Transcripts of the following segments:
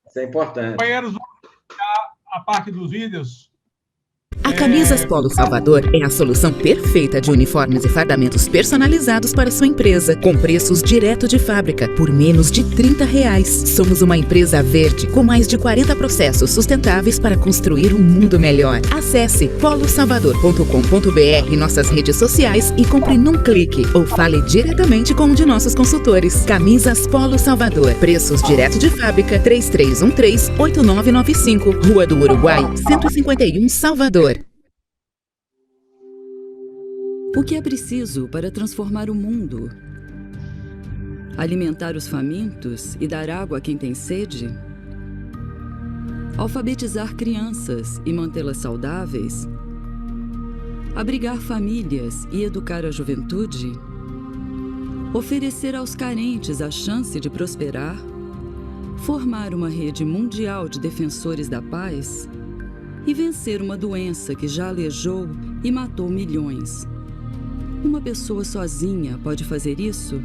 Isso é importante. Companheiros, vamos iniciar a parte dos vídeos. A Camisas Polo Salvador é a solução perfeita de uniformes e fardamentos personalizados para sua empresa, com preços direto de fábrica, por menos de R$30. Somos uma empresa verde, com mais de 40 processos sustentáveis para construir um mundo melhor. Acesse polosalvador.com.br, nossas redes sociais e compre num clique, ou fale diretamente com um de nossos consultores. Camisas Polo Salvador, preços direto de fábrica, 3313-8995, Rua do Uruguai, 151, Salvador. O que é preciso para transformar o mundo? Alimentar os famintos e dar água a quem tem sede? Alfabetizar crianças e mantê-las saudáveis? Abrigar famílias e educar a juventude? Oferecer aos carentes a chance de prosperar? Formar uma rede mundial de defensores da paz? E vencer uma doença que já aleijou e matou milhões? Uma pessoa sozinha pode fazer isso?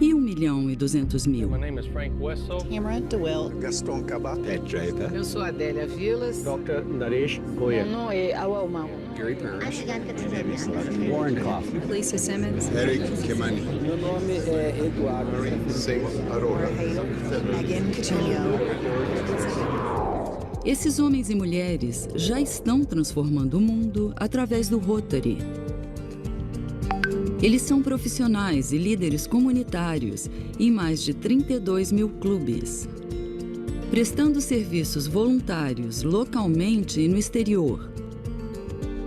E 1.200.000? My name is Frank Wessel. Tamara DeWitt. Gaston Cabate. Ed Draper. Eu sou Adélia Vilas. Dr. Naresh Goyal. Meu nome é Awa Umau. Gary Parrish. Warren Kaufman. Lisa Simmons. Eric Kemani. Meu nome é Eduardo. Singh Arora. Megan Coutinho. Esses homens e mulheres já estão transformando o mundo através do Rotary. Eles são profissionais e líderes comunitários em mais de 32.000 clubes, prestando serviços voluntários localmente e no exterior,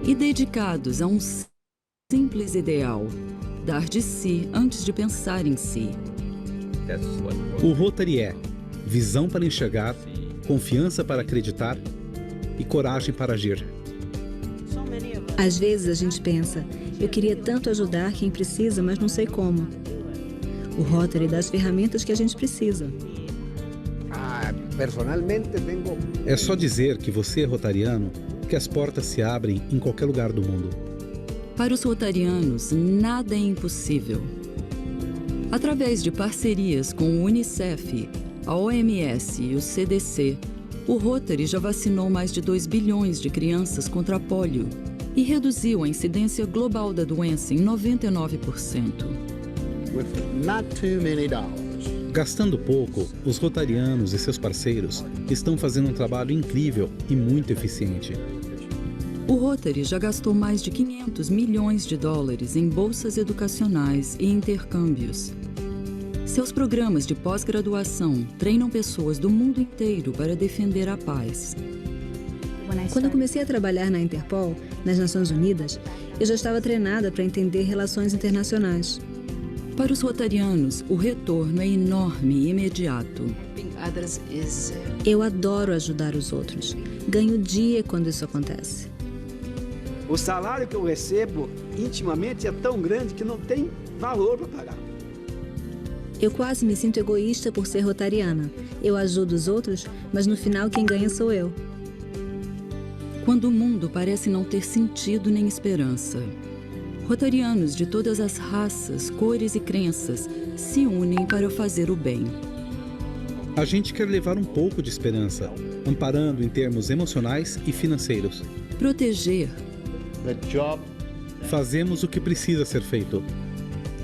e dedicados a um simples ideal: dar de si antes de pensar em si. O Rotary é visão para enxergar, confiança para acreditar e coragem para agir. Às vezes a gente pensa, eu queria tanto ajudar quem precisa, mas não sei como. O Rotary dá as ferramentas que a gente precisa. Personalmente tenho... É só dizer que você é rotariano que as portas se abrem em qualquer lugar do mundo. Para os rotarianos, nada é impossível. Através de parcerias com o UNICEF, a OMS e o CDC, o Rotary já vacinou mais de 2 bilhões de crianças contra a pólio e reduziu a incidência global da doença em 99%. With not too many dollars. Gastando pouco, os rotarianos e seus parceiros estão fazendo um trabalho incrível e muito eficiente. O Rotary já gastou mais de 500 milhões de dólares em bolsas educacionais e intercâmbios. Seus programas de pós-graduação treinam pessoas do mundo inteiro para defender a paz. Quando eu comecei a trabalhar na Interpol, nas Nações Unidas, eu já estava treinada para entender relações internacionais. Para os rotarianos, o retorno é enorme e imediato. Eu adoro ajudar os outros. Ganho dia quando isso acontece. O salário que eu recebo intimamente é tão grande que não tem valor para pagar. Eu quase me sinto egoísta por ser rotariana. Eu ajudo os outros, mas no final quem ganha sou eu. Quando o mundo parece não ter sentido nem esperança, rotarianos de todas as raças, cores e crenças se unem para fazer o bem. A gente quer levar um pouco de esperança, amparando em termos emocionais e financeiros. Proteger. Fazemos o que precisa ser feito.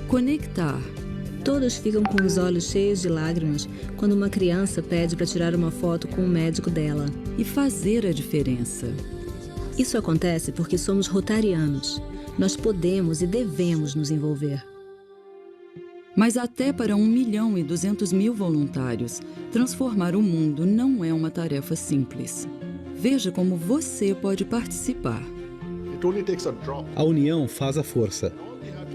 Conectar. Todos ficam com os olhos cheios de lágrimas quando uma criança pede para tirar uma foto com o médico dela. E fazer a diferença. Isso acontece porque somos rotarianos. Nós podemos e devemos nos envolver. Mas até para 1.200.000 voluntários, transformar o mundo não é uma tarefa simples. Veja como você pode participar. A união faz a força.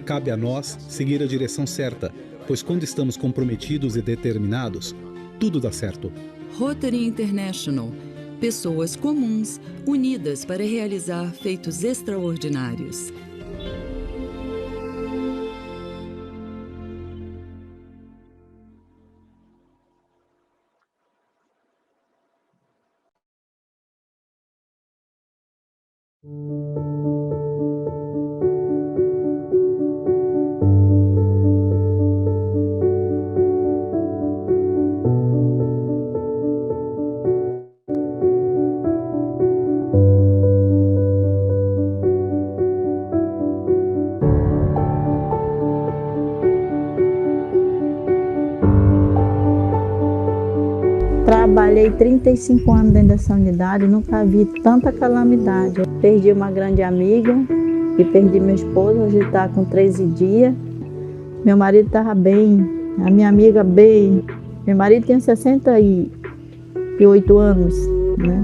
Cabe a nós seguir a direção certa, pois quando estamos comprometidos e determinados, tudo dá certo. Rotary International. Pessoas comuns, unidas para realizar feitos extraordinários. trabalhei 35 anos dentro dessa unidade, nunca vi tanta calamidade. Eu perdi uma grande amiga e perdi meu esposo, hoje está com 13 dias. Meu marido estava bem, a minha amiga bem. Meu marido tinha 68 anos, né?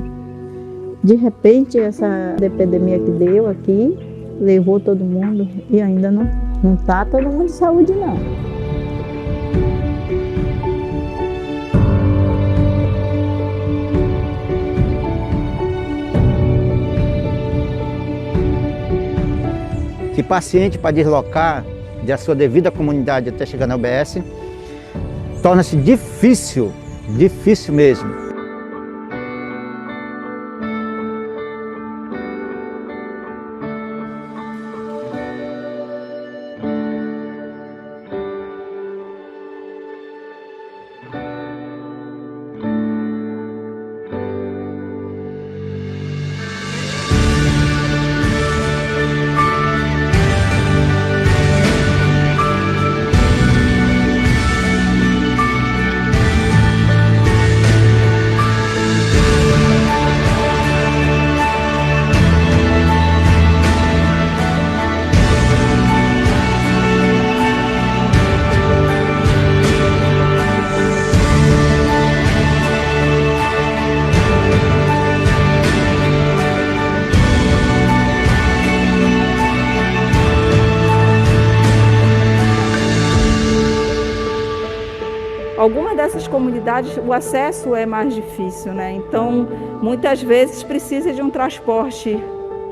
De repente, essa epidemia que deu aqui, levou todo mundo e ainda não está todo mundo de saúde, não. Que paciente para deslocar da sua devida comunidade até chegar na UBS, torna-se difícil mesmo. Algumas dessas comunidades o acesso é mais difícil, né? Então, muitas vezes precisa de um transporte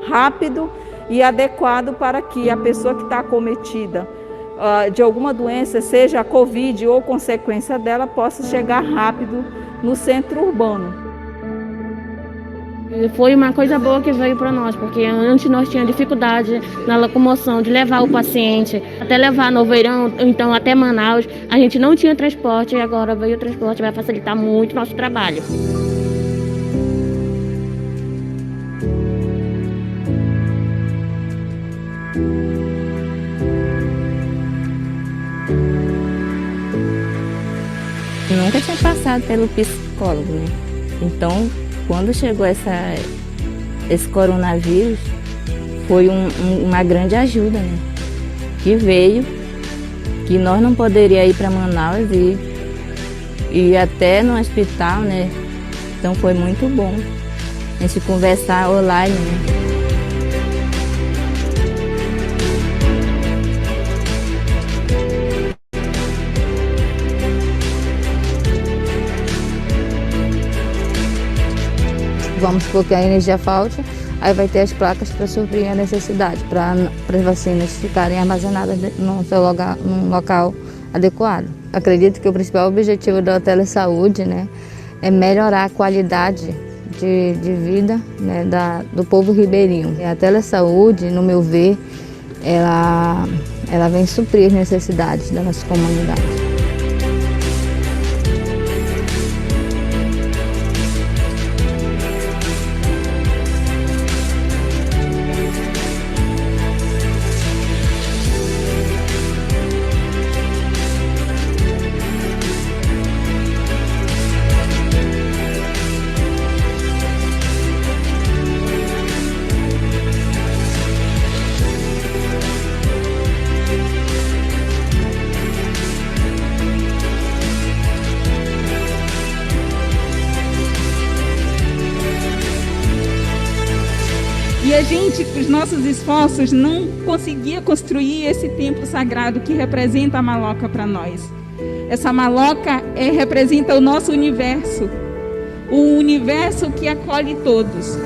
rápido e adequado para que a pessoa que está acometida de alguma doença, seja a Covid ou consequência dela, possa chegar rápido no centro urbano. Foi uma coisa boa que veio para nós, porque antes nós tínhamos dificuldade na locomoção de levar o paciente até levar no Oveirão, então até Manaus. A gente não tinha transporte e agora veio o transporte, vai facilitar muito o nosso trabalho. Eu nunca tinha passado pelo psicólogo, né? Então, quando chegou esse coronavírus, foi uma grande ajuda, né? Que veio, que nós não poderíamos ir para Manaus e ir até no hospital, né? Então foi muito bom a gente conversar online, né? Vamos supor que a energia falte, aí vai ter as placas para suprir a necessidade, para as vacinas ficarem armazenadas num local adequado. Acredito que o principal objetivo da telesaúde, né, é melhorar a qualidade de vida, né, do povo ribeirinho. E a telesaúde, no meu ver, ela vem suprir as necessidades da nossa comunidade. E a gente, com os nossos esforços, não conseguia construir esse templo sagrado que representa a maloca para nós. Essa maloca representa o nosso universo, o universo que acolhe todos.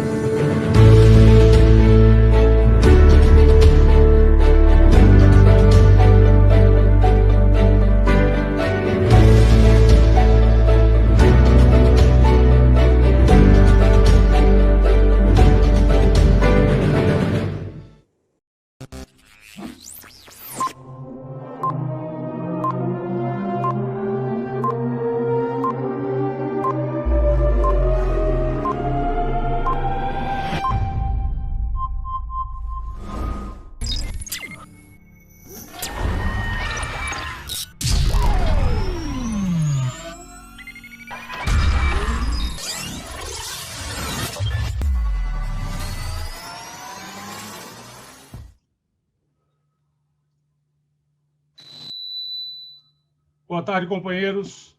Boa tarde, companheiros.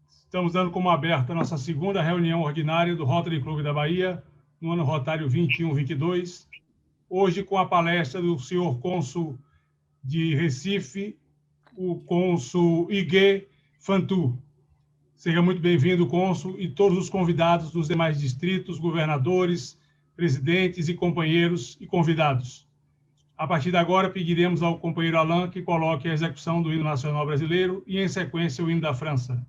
Estamos dando como aberta a nossa segunda reunião ordinária do Rotary Clube da Bahia, no ano rotário 21-22, hoje com a palestra do senhor cônsul de Recife, o cônsul Igué Fantu. Seja muito bem-vindo, cônsul, e todos os convidados dos demais distritos, governadores, presidentes e companheiros e convidados. A partir de agora, pediremos ao companheiro Alain que coloque a execução do hino nacional brasileiro e, em sequência, o hino da França.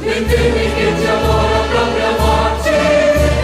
Nem teme que te amor a própria morte.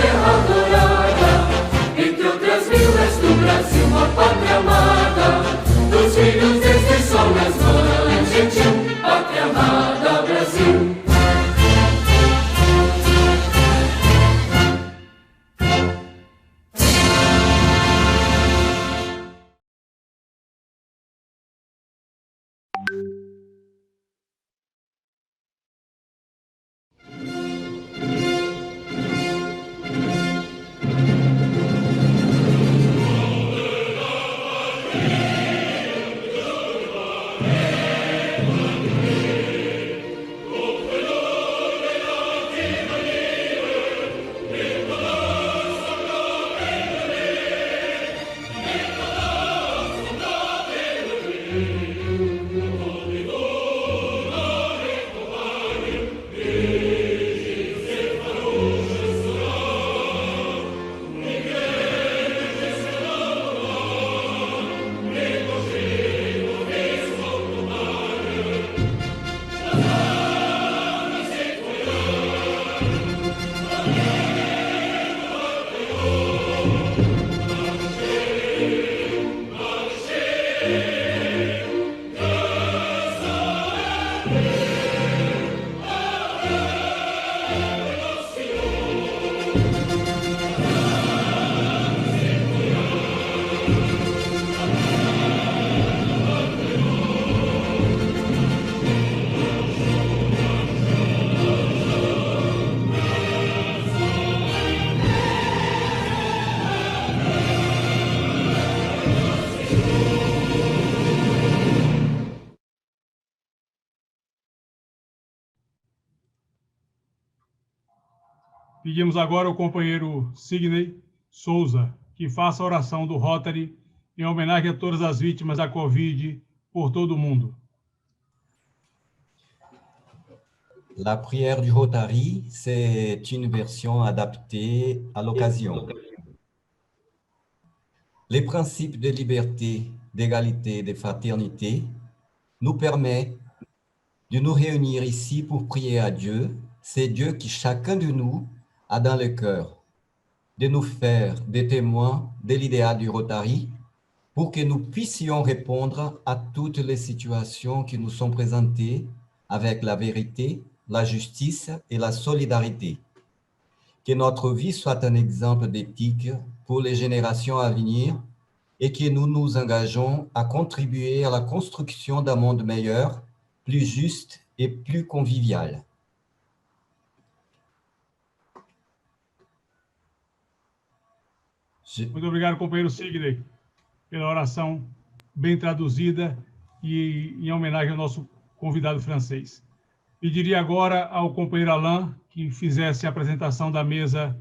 Pedimos agora ao companheiro Sidney Souza que faça a oração do Rotary em homenagem a todas as vítimas da Covid por todo o mundo. La prière du Rotary, c'est une version adaptée à l'occasion. Les principes de liberté, d'égalité et de fraternité nous permettent de nous réunir ici pour prier à Dieu, c'est Dieu qui chacun de nous a dans le cœur, de nous faire des témoins de l'idéal du Rotary pour que nous puissions répondre à toutes les situations qui nous sont présentées avec la vérité, la justice et la solidarité. Que notre vie soit un exemple d'éthique pour les générations à venir et que nous nous engageons à contribuer à la construction d'un monde meilleur, plus juste et plus convivial. Muito obrigado, companheiro Sidney, pela oração bem traduzida e em homenagem ao nosso convidado francês. Pediria agora ao companheiro Alain que fizesse a apresentação da mesa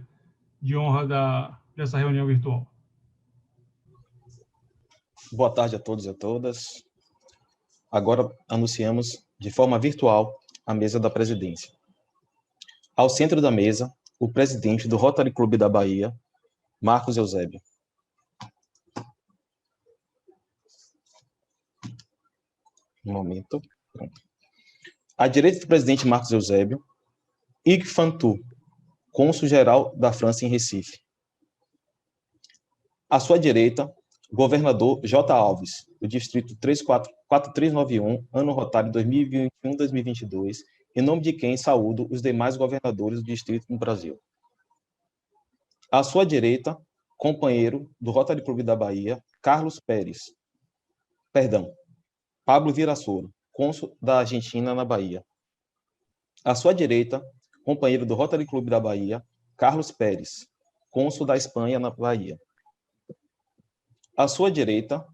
de honra dessa reunião virtual. Boa tarde a todos e a todas. Agora anunciamos de forma virtual a mesa da presidência. Ao centro da mesa, o presidente do Rotary Clube da Bahia, Marcos Eusébio. Um momento. À direita do presidente Marcos Eusébio, Ig Fantu, cônsul-geral da França em Recife. À sua direita, governador J. Alves, do distrito 4391, ano rotário 2021-2022, em nome de quem saúdo os demais governadores do distrito no Brasil. À sua direita, companheiro do Rotary Clube da Bahia, Pablo Virasoro, cônsul da Argentina na Bahia. À sua direita, companheiro do Rotary Clube da Bahia, Carlos Pérez, cônsul da Espanha na Bahia. À sua direita,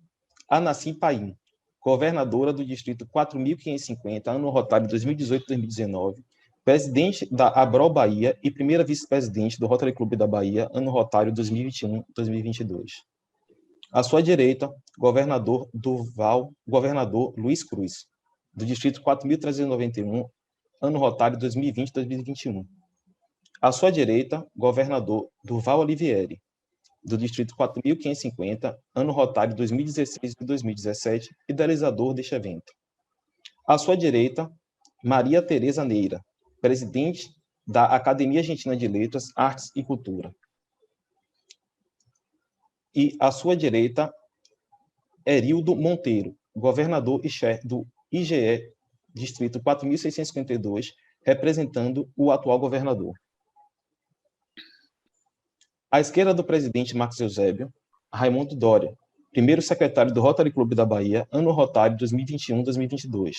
Anassim Paim, governadora do distrito 4550, ano rotário 2018-2019, presidente da Abrol Bahia e primeira vice-presidente do Rotary Clube da Bahia, ano rotário 2021-2022. À sua direita, governador Luiz Cruz, do distrito 4.391, ano rotário 2020-2021. À sua direita, governador Durval Olivieri, do distrito 4.550, ano rotário 2016 e 2017, idealizador deste evento. À sua direita, Maria Tereza Neira, presidente da Academia Argentina de Letras, Artes e Cultura. E à sua direita, Erildo Monteiro, governador e chefe do IGE, distrito 4.652, representando o atual governador. À esquerda do presidente Marcos Eusébio, Raimundo Doria, primeiro secretário do Rotary Clube da Bahia, ano rotário 2021-2022.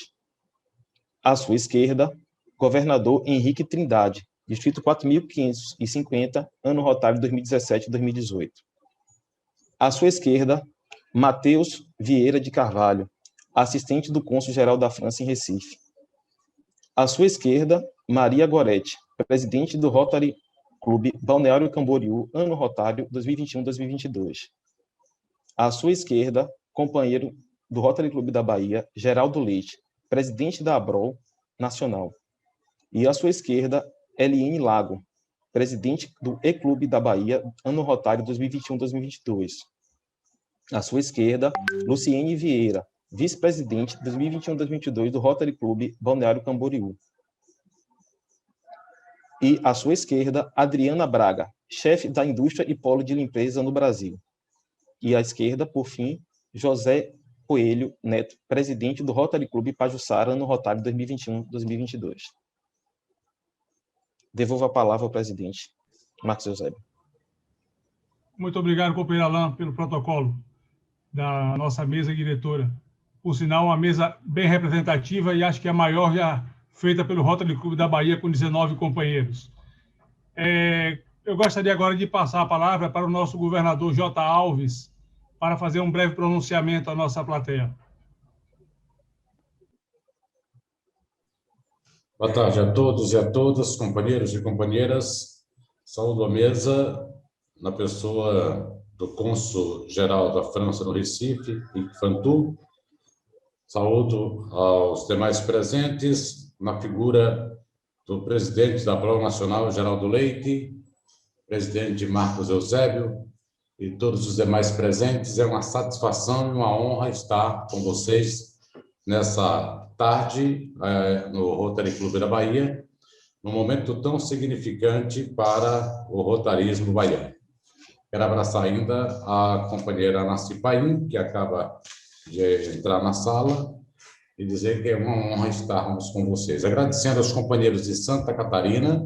À sua esquerda, governador Henrique Trindade, distrito 4.550, ano rotário 2017-2018. À sua esquerda, Matheus Vieira de Carvalho, assistente do cônsul-geral da França em Recife. À sua esquerda, Maria Goretti, presidente do Rotary Clube Balneário Camboriú, ano rotário 2021-2022. À sua esquerda, companheiro do Rotary Clube da Bahia, Geraldo Leite, presidente da Abrol Nacional. E à sua esquerda, Eliane Lago, presidente do E-Clube da Bahia, ano rotário 2021-2022. À sua esquerda, Luciene Vieira, vice-presidente 2021-2022 do Rotary Clube Balneário Camboriú. E à sua esquerda, Adriana Braga, chefe da indústria e polo de limpeza no Brasil. E à esquerda, por fim, José Coelho Neto, presidente do Rotary Clube Pajuçara, ano rotário 2021-2022. Devolvo a palavra ao presidente Marcos Eusébio. Muito obrigado, companheiro Alain, pelo protocolo da nossa mesa diretora. Por sinal, uma mesa bem representativa e acho que é a maior já feita pelo Rotary Clube da Bahia, com 19 companheiros. Eu gostaria agora de passar a palavra para o nosso governador J. Alves, para fazer um breve pronunciamento à nossa plateia. Boa tarde a todos e a todas, companheiros e companheiras. Saúdo a mesa na pessoa do cônsul-geral da França no Recife, Henrique Fantu. Saúdo aos demais presentes, na figura do presidente da Prova Nacional, Geraldo Leite, presidente Marcos Eusébio e todos os demais presentes. É uma satisfação e uma honra estar com vocês nessa tarde no Rotary Clube da Bahia, num momento tão significante para o rotarismo baiano. Quero abraçar ainda a companheira Nasci Paim, que acaba de entrar na sala, e dizer que é uma honra estarmos com vocês. Agradecendo aos companheiros de Santa Catarina,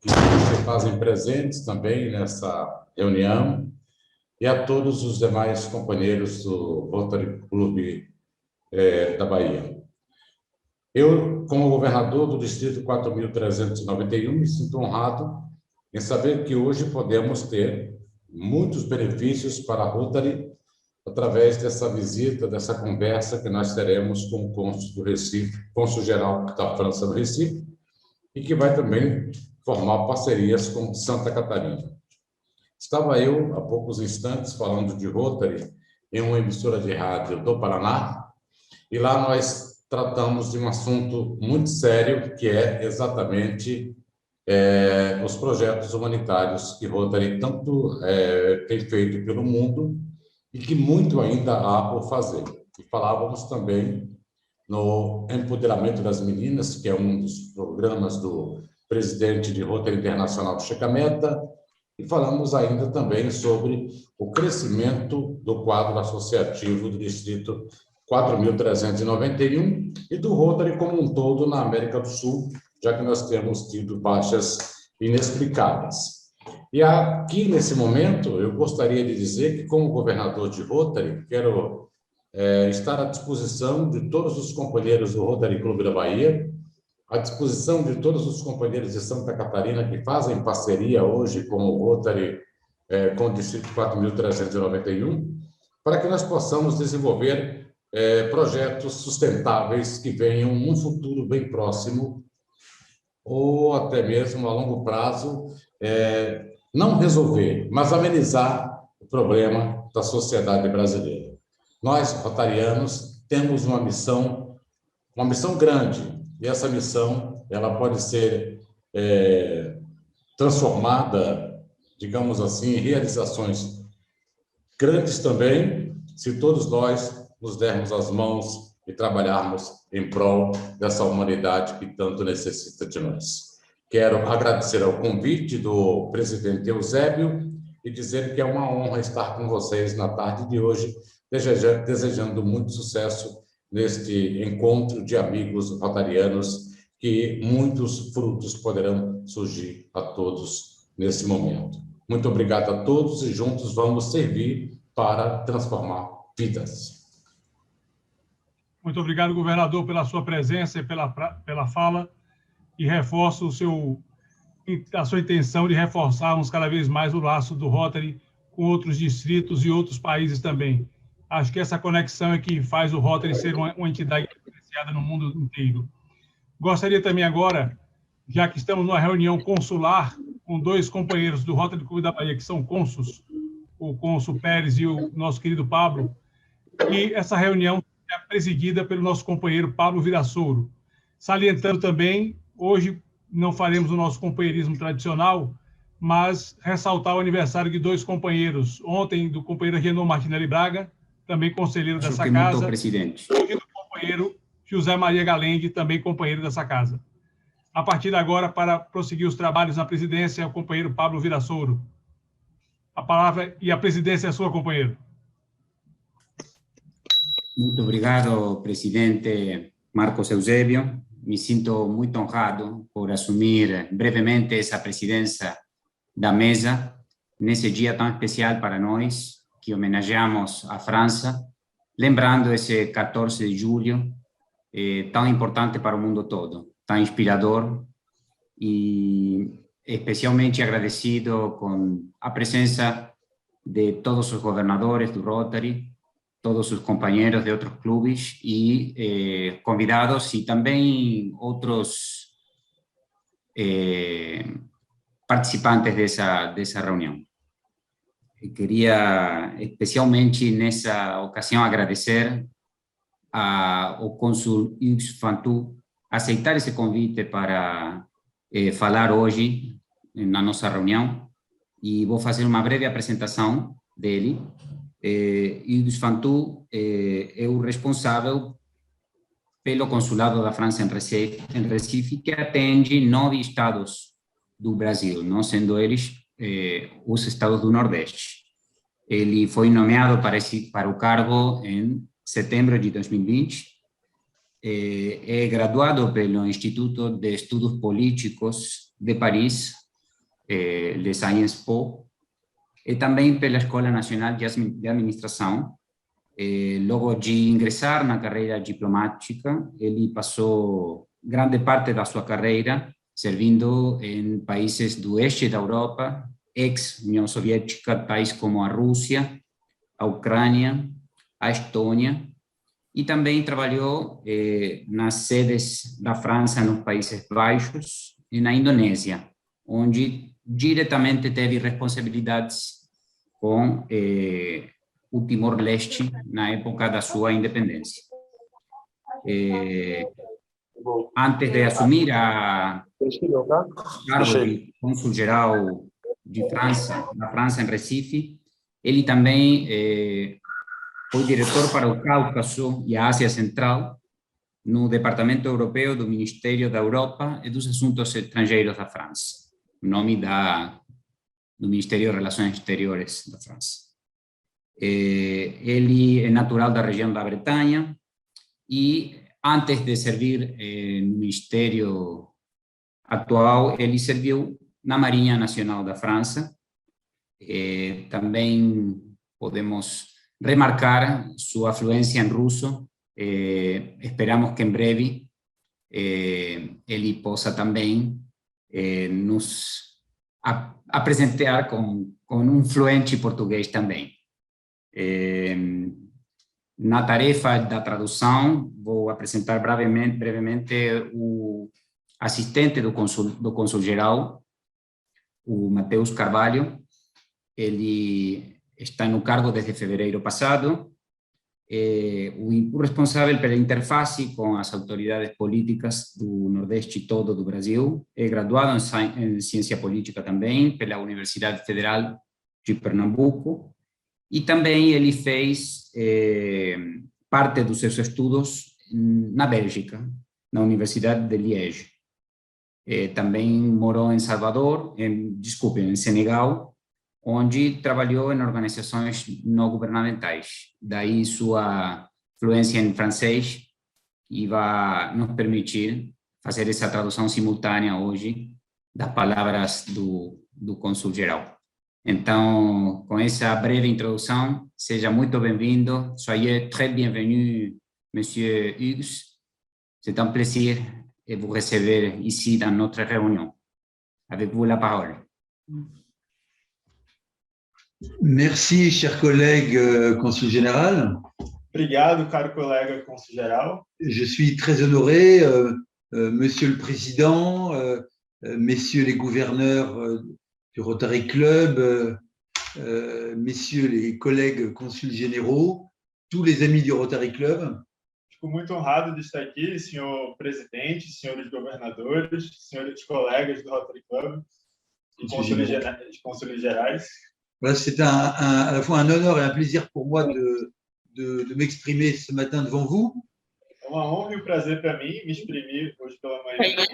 que se fazem presentes também nessa reunião, e a todos os demais companheiros do Rotary Clube da Bahia. Eu, como governador do Distrito 4.391, me sinto honrado em saber que hoje podemos ter muitos benefícios para a Rotary através dessa visita, dessa conversa que nós teremos com o cônsul do Recife, cônsul-geral da França no Recife, e que vai também formar parcerias com Santa Catarina. Estava eu, há poucos instantes, falando de Rotary em uma emissora de rádio do Paraná, e lá nós tratamos de um assunto muito sério, que é exatamente os projetos humanitários que Rotary tanto tem feito pelo mundo e que muito ainda há por fazer. E falávamos também no empoderamento das meninas, que é um dos programas do presidente de Rotary Internacional, Checameta, e falamos ainda também sobre o crescimento do quadro associativo do Distrito 4.391 e do Rotary como um todo na América do Sul, já que nós temos tido baixas inexplicáveis. E aqui, nesse momento, eu gostaria de dizer que, como governador de Rotary, quero estar à disposição de todos os companheiros do Rotary Clube da Bahia, à disposição de todos os companheiros de Santa Catarina que fazem parceria hoje com o Rotary, com o Distrito 4.391, para que nós possamos desenvolver projetos sustentáveis que venham num futuro bem próximo ou até mesmo a longo prazo, não resolver, mas amenizar o problema da sociedade brasileira. Nós, rotarianos, temos uma missão grande, e essa missão ela pode ser transformada, digamos assim, em realizações grandes também, se todos nós nos dermos as mãos e trabalharmos em prol dessa humanidade que tanto necessita de nós. Quero agradecer ao convite do presidente Eusébio e dizer que é uma honra estar com vocês na tarde de hoje, desejando muito sucesso neste encontro de amigos rotarianos, que muitos frutos poderão surgir a todos nesse momento. Muito obrigado a todos e juntos vamos servir para transformar vidas. Muito obrigado, governador, pela sua presença e pela fala, e reforço a sua intenção de reforçarmos cada vez mais o laço do Rotary com outros distritos e outros países também. Acho que essa conexão é que faz o Rotary ser uma entidade diferenciada no mundo inteiro. Gostaria também agora, já que estamos numa reunião consular com dois companheiros do Rotary Clube da Bahia, que são cônsuls, o cônsul Pérez e o nosso querido Pablo, e essa reunião é presidida pelo nosso companheiro Pablo Virassouro. Salientando também, hoje não faremos o nosso companheirismo tradicional, mas ressaltar o aniversário de dois companheiros. Ontem, do companheiro Renan Martinelli Braga, também conselheiro dessa casa, presidente. Hoje do companheiro José Maria Galende, também companheiro dessa casa. A partir de agora, para prosseguir os trabalhos na presidência, é o companheiro Pablo Virassouro. A palavra e a presidência é sua, companheiro. Muito obrigado, presidente Marcos Eusébio. Me sinto muito honrado por assumir brevemente essa presidência da mesa nesse dia tão especial para nós, que homenageamos a França, lembrando esse 14 de julho, tão importante para o mundo todo, tão inspirador, e especialmente agradecido com a presença de todos os governadores do Rotary, todos os companheiros de outros clubes e convidados, e também outros participantes dessa reunião. Eu queria especialmente nessa ocasião agradecer ao cônsul Hugues Fantu aceitar esse convite para falar hoje na nossa reunião, e vou fazer uma breve apresentação dele. Hugues Fantu é o responsável pelo consulado da França em Recife, que atende 9 estados do Brasil, não sendo eles os estados do Nordeste. Ele foi nomeado para o cargo em setembro de 2020. É graduado pelo Instituto de Estudos Políticos de Paris, Le Sciences Po, e também pela Escola Nacional de Administração. Logo de ingressar na carreira diplomática, ele passou grande parte da sua carreira servindo em países do este da Europa, ex-União Soviética, tais como a Rússia, a Ucrânia, a Estônia, e também trabalhou nas sedes da França nos Países Baixos e na Indonésia, onde diretamente teve responsabilidades com o Timor-Leste na época da sua independência. Antes de assumir a cargo de cônsul-geral da França em Recife, ele também foi diretor para o Cáucaso e a Ásia Central no Departamento Europeu do Ministério da Europa e dos Assuntos Estrangeiros da França, nome do Ministério de Relações Exteriores da França. Ele é natural da região da Bretanha e, antes de servir no Ministério atual, ele serviu na Marinha Nacional da França. Também podemos remarcar sua fluência em russo. Esperamos que em breve ele possa também nos apresentar com fluente português também. Na tarefa da tradução, vou apresentar brevemente o assistente do cônsul-geral, o Mateus Carvalho. Ele está no cargo desde fevereiro passado. O responsável pela interface com as autoridades políticas do Nordeste todo do Brasil. É graduado em Ciência Política também pela Universidade Federal de Pernambuco. E também ele fez parte dos seus estudos na Bélgica, na Universidade de Liège. Também morou em em Senegal, onde trabalhou em organizações não governamentais. Daí sua fluência em francês, e vai nos permitir fazer essa tradução simultânea hoje das palavras do cônsul-geral. Então, com essa breve introdução, seja muito bem-vindo. Soyez très bienvenu, Monsieur Hugues. C'est un plaisir de vous recevoir ici dans notre réunion. Avec vous la parole. Merci, cher collègue consul général. Obrigado, caro colega consul geral. Je suis très honoré, Monsieur le Président, Messieurs les gouverneurs du Rotary Club, Messieurs les collègues consuls généraux, tous les amis du Rotary Club. Fico muito honrado de estar aqui, senhor presidente, senhores governadores, senhores colegas do Rotary Club e consuls gerais. Voilà, c'est à la fois un honneur et un plaisir pour moi de m'exprimer ce matin devant vous. É uma honra e um prazer para mim me exprimir hoje pela manhã.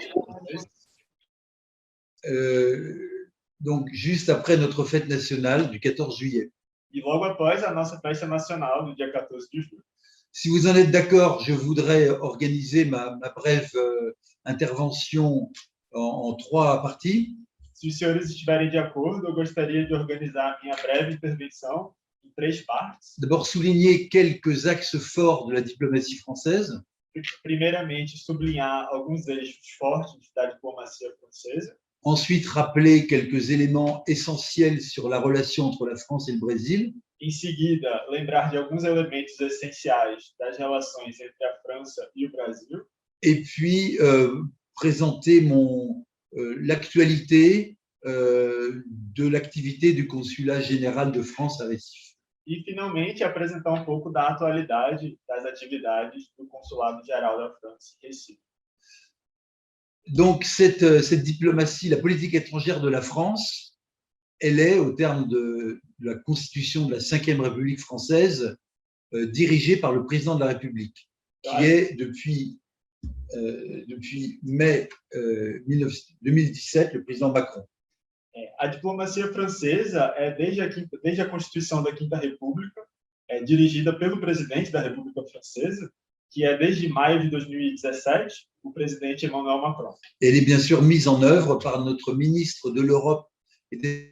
Donc, juste après notre fête nationale du 14 juillet. E logo após a nossa festa nacional do dia 14 de julho. Si vous en êtes d'accord, je voudrais organiser ma brève intervention en 3 parties. Se os senhores estiverem de acordo, eu gostaria de organizar a minha breve intervenção em 3 partes. D'abord, souligner quelques axes forts de la diplomatie française. Primeiramente, sublinhar alguns eixos fortes da diplomacia francesa. Ensuite, rappeler quelques éléments essentiels sur la relation entre la France et le Brésil. Em seguida, lembrar de alguns elementos essenciais das relações entre a França e o Brasil. Et puis, présenter l'actualité de l'activité du consulat général de France à Recife. E, finalmente, apresentar pouco da atualidade das atividades do Consulado Geral da França em Recife. Donc, cette diplomatie, la politique étrangère de la France, elle est, au terme de la constitution de la Ve République française, dirigée par le président de la République, qui est, depuis mai 2017, le président Macron. A diplomacia francesa desde a Constituição da Quinta República, dirigida pelo presidente da República Francesa, que é desde maio de 2017, o presidente Emmanuel Macron. Elle est bien sûr mise en œuvre par notre ministre de l'Europe et des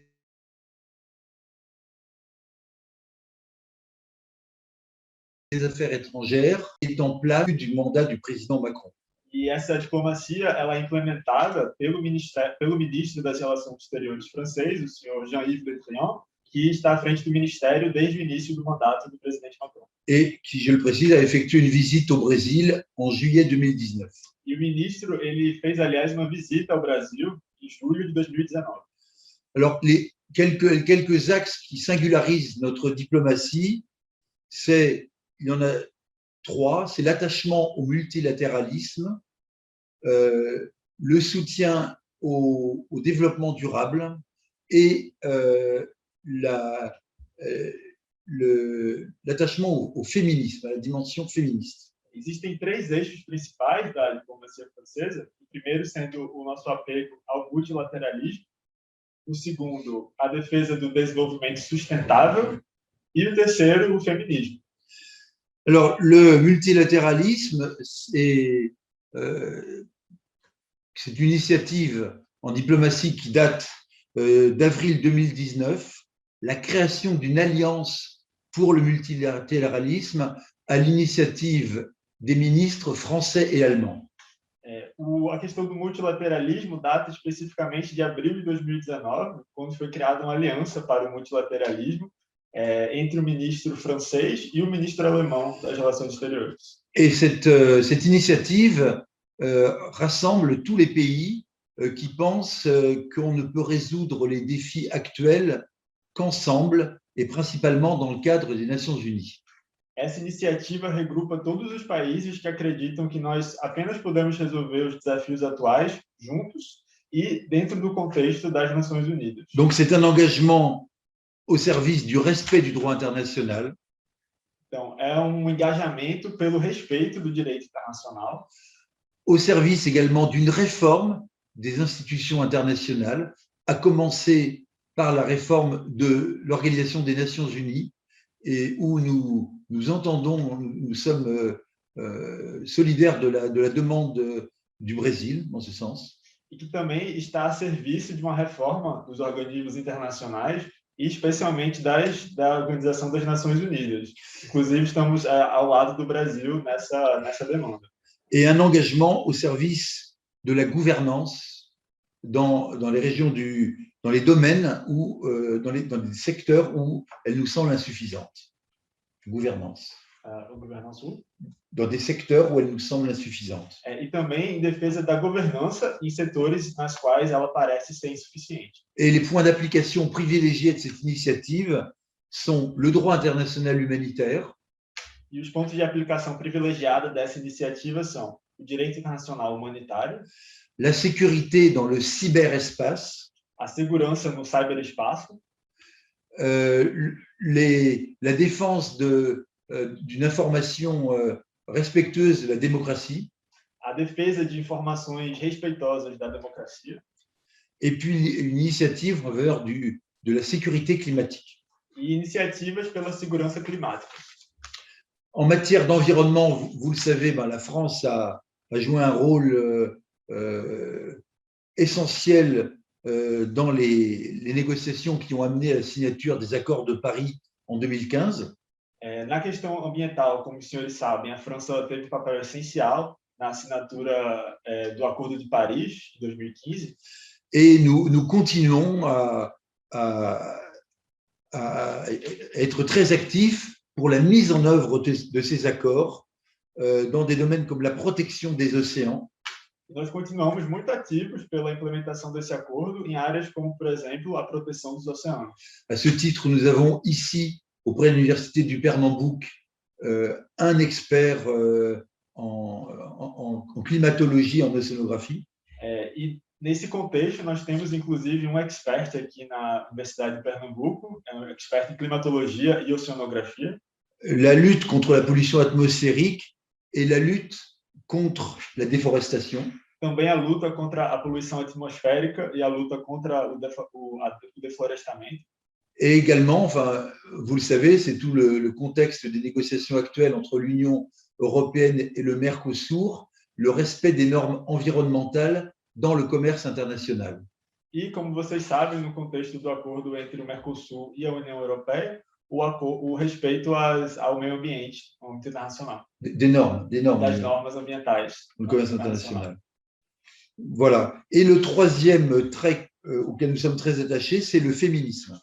Affaires étrangères, est en place du mandat du président Macron. E essa diplomacia ela é implementada pelo ministro das Relações Exteriores francês, o senhor Jean-Yves Le Drian, qui está à frente do ministério desde o início do mandato do presidente Macron. Et qui, je le précise, a effectué une visite au Brésil en juillet 2019. E o ministro ele fez, aliás, uma visita ao Brasil em julho de 2019. Alors, les quelques axes qui singularisent notre diplomatie, il y en a 3, c'est l'attachement au multilatéralisme, le soutien au développement durable et l'attachement au féminisme, à la dimension féministe. Existem 3 eixos principais da diplomacia francesa, o primeiro sendo o nosso apego ao multilateralismo, o segundo, a defesa do desenvolvimento sustentável e o terceiro, o feminismo. Alors, le multilatéralisme, c'est une initiative en diplomatie qui date d'avril 2019, la création d'une alliance pour le multilatéralisme à l'initiative des ministres français et allemands. A questão do multilateralismo data especificamente de abril de 2019, quando foi criada uma aliança para o multilateralismo entre o ministro francês e o ministro alemão das Relações Exteriores. Et cette initiative rassemble tous les pays qui pensent qu'on ne peut résoudre les défis actuels qu'ensemble et principalement dans le cadre des Nations Unies. Essa iniciativa regrupa todos os países que acreditam que nós apenas podemos resolver os desafios atuais juntos e dentro do contexto das Nações Unidas. Donc c'est un engagement au service du respect du droit international. Então, é engajamento pelo respeito do direito internacional. Au service également d'une réforme des institutions internationales, à commencer par la réforme de l'Organisation des Nations Unies, et où nous entendons, nous sommes solidaires de la demande du Brésil, dans ce sens. E que também está a serviço de uma reforma dos organismos internacionais, e especialmente da Organização das Nações Unidas. Inclusive, estamos ao lado do Brasil nessa demanda. Et un engagement au service de la gouvernance dans les régions dans les domaines ou dans les secteurs où elle nous semble insuffisante. Gouvernance. Gouvernance où? Dans des secteurs où elle nous semble insuffisante. E também em defesa da governança em setores nas quais ela parece ser insuficiente. Et les points d'application privilégiés de cette initiative sont le droit international humanitaire. E os pontos de aplicação privilegiada dessa iniciativa são o direito internacional humanitário, la sécurité dans le cyberespace, a segurança no cyberespaço, la défense d'une information respectueuse de la démocratie, a defesa de informações respeitosas da democracia, et puis une initiative en faveur de la sécurité climatique. E iniciativas pela segurança climática. En matière d'environnement, vous le savez, la France a joué un rôle essentiel dans les négociations qui ont amené à la signature des accords de Paris en 2015. Na questão ambiental, como os senhores sabem, a França teve um papel essencial na assinatura do Acordo de Paris, de 2015. Et nous continuons à être très actifs pour la mise en œuvre de ces accords dans des domaines comme la protection des océans. Nós continuamos muito ativos pela implementação desse acordo em áreas como, por exemplo, a proteção dos oceanos. À ce titre, nous avons ici, auprès de l'Université du Pernambouc, un expert en climatologie, en océanographie. E nesse contexto, nós temos inclusive um expert aqui na Universidade de Pernambuco, um expert em climatologia e oceanografia. La lutte contre la pollution atmosphérique et la lutte contre la déforestation. Também a luta contra a poluição atmosférica e a luta contra o deflorestamento. Et également, enfin, vous le savez, c'est tout le contexte des négociations actuelles entre l'Union européenne et le Mercosur, le respect des normes environnementales dans le commerce international. E, como vocês sabem, no contexto do acordo entre o Mercosul e a União Europeia, o respeito ao meio ambiente internacional. Des normes. Das normas ambientais. Le commerce international. Voilà. Et le troisième trait auquel nous sommes très attachés, c'est le féminisme.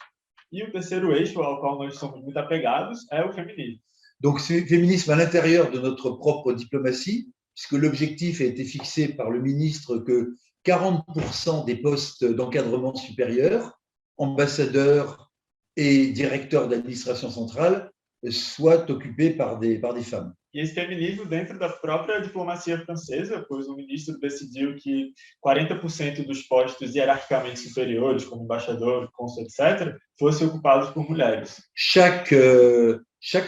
E o terceiro eixo ao qual nós somos muito apegados é o feminismo. Donc, c'est le féminisme à l'intérieur de notre propre diplomatie, puisque l'objectif a été fixé par le ministre que 40% des postes d'encadrement supérieur, ambassadeurs et directeurs d'administration centrale, soient occupés par des femmes. E esse feminismo dentro da própria diplomacia francesa, pois o ministro decidiu que 40% dos postos hierarquicamente superiores, como embaixador, cônsul, etc., fossem ocupados por mulheres. Chaque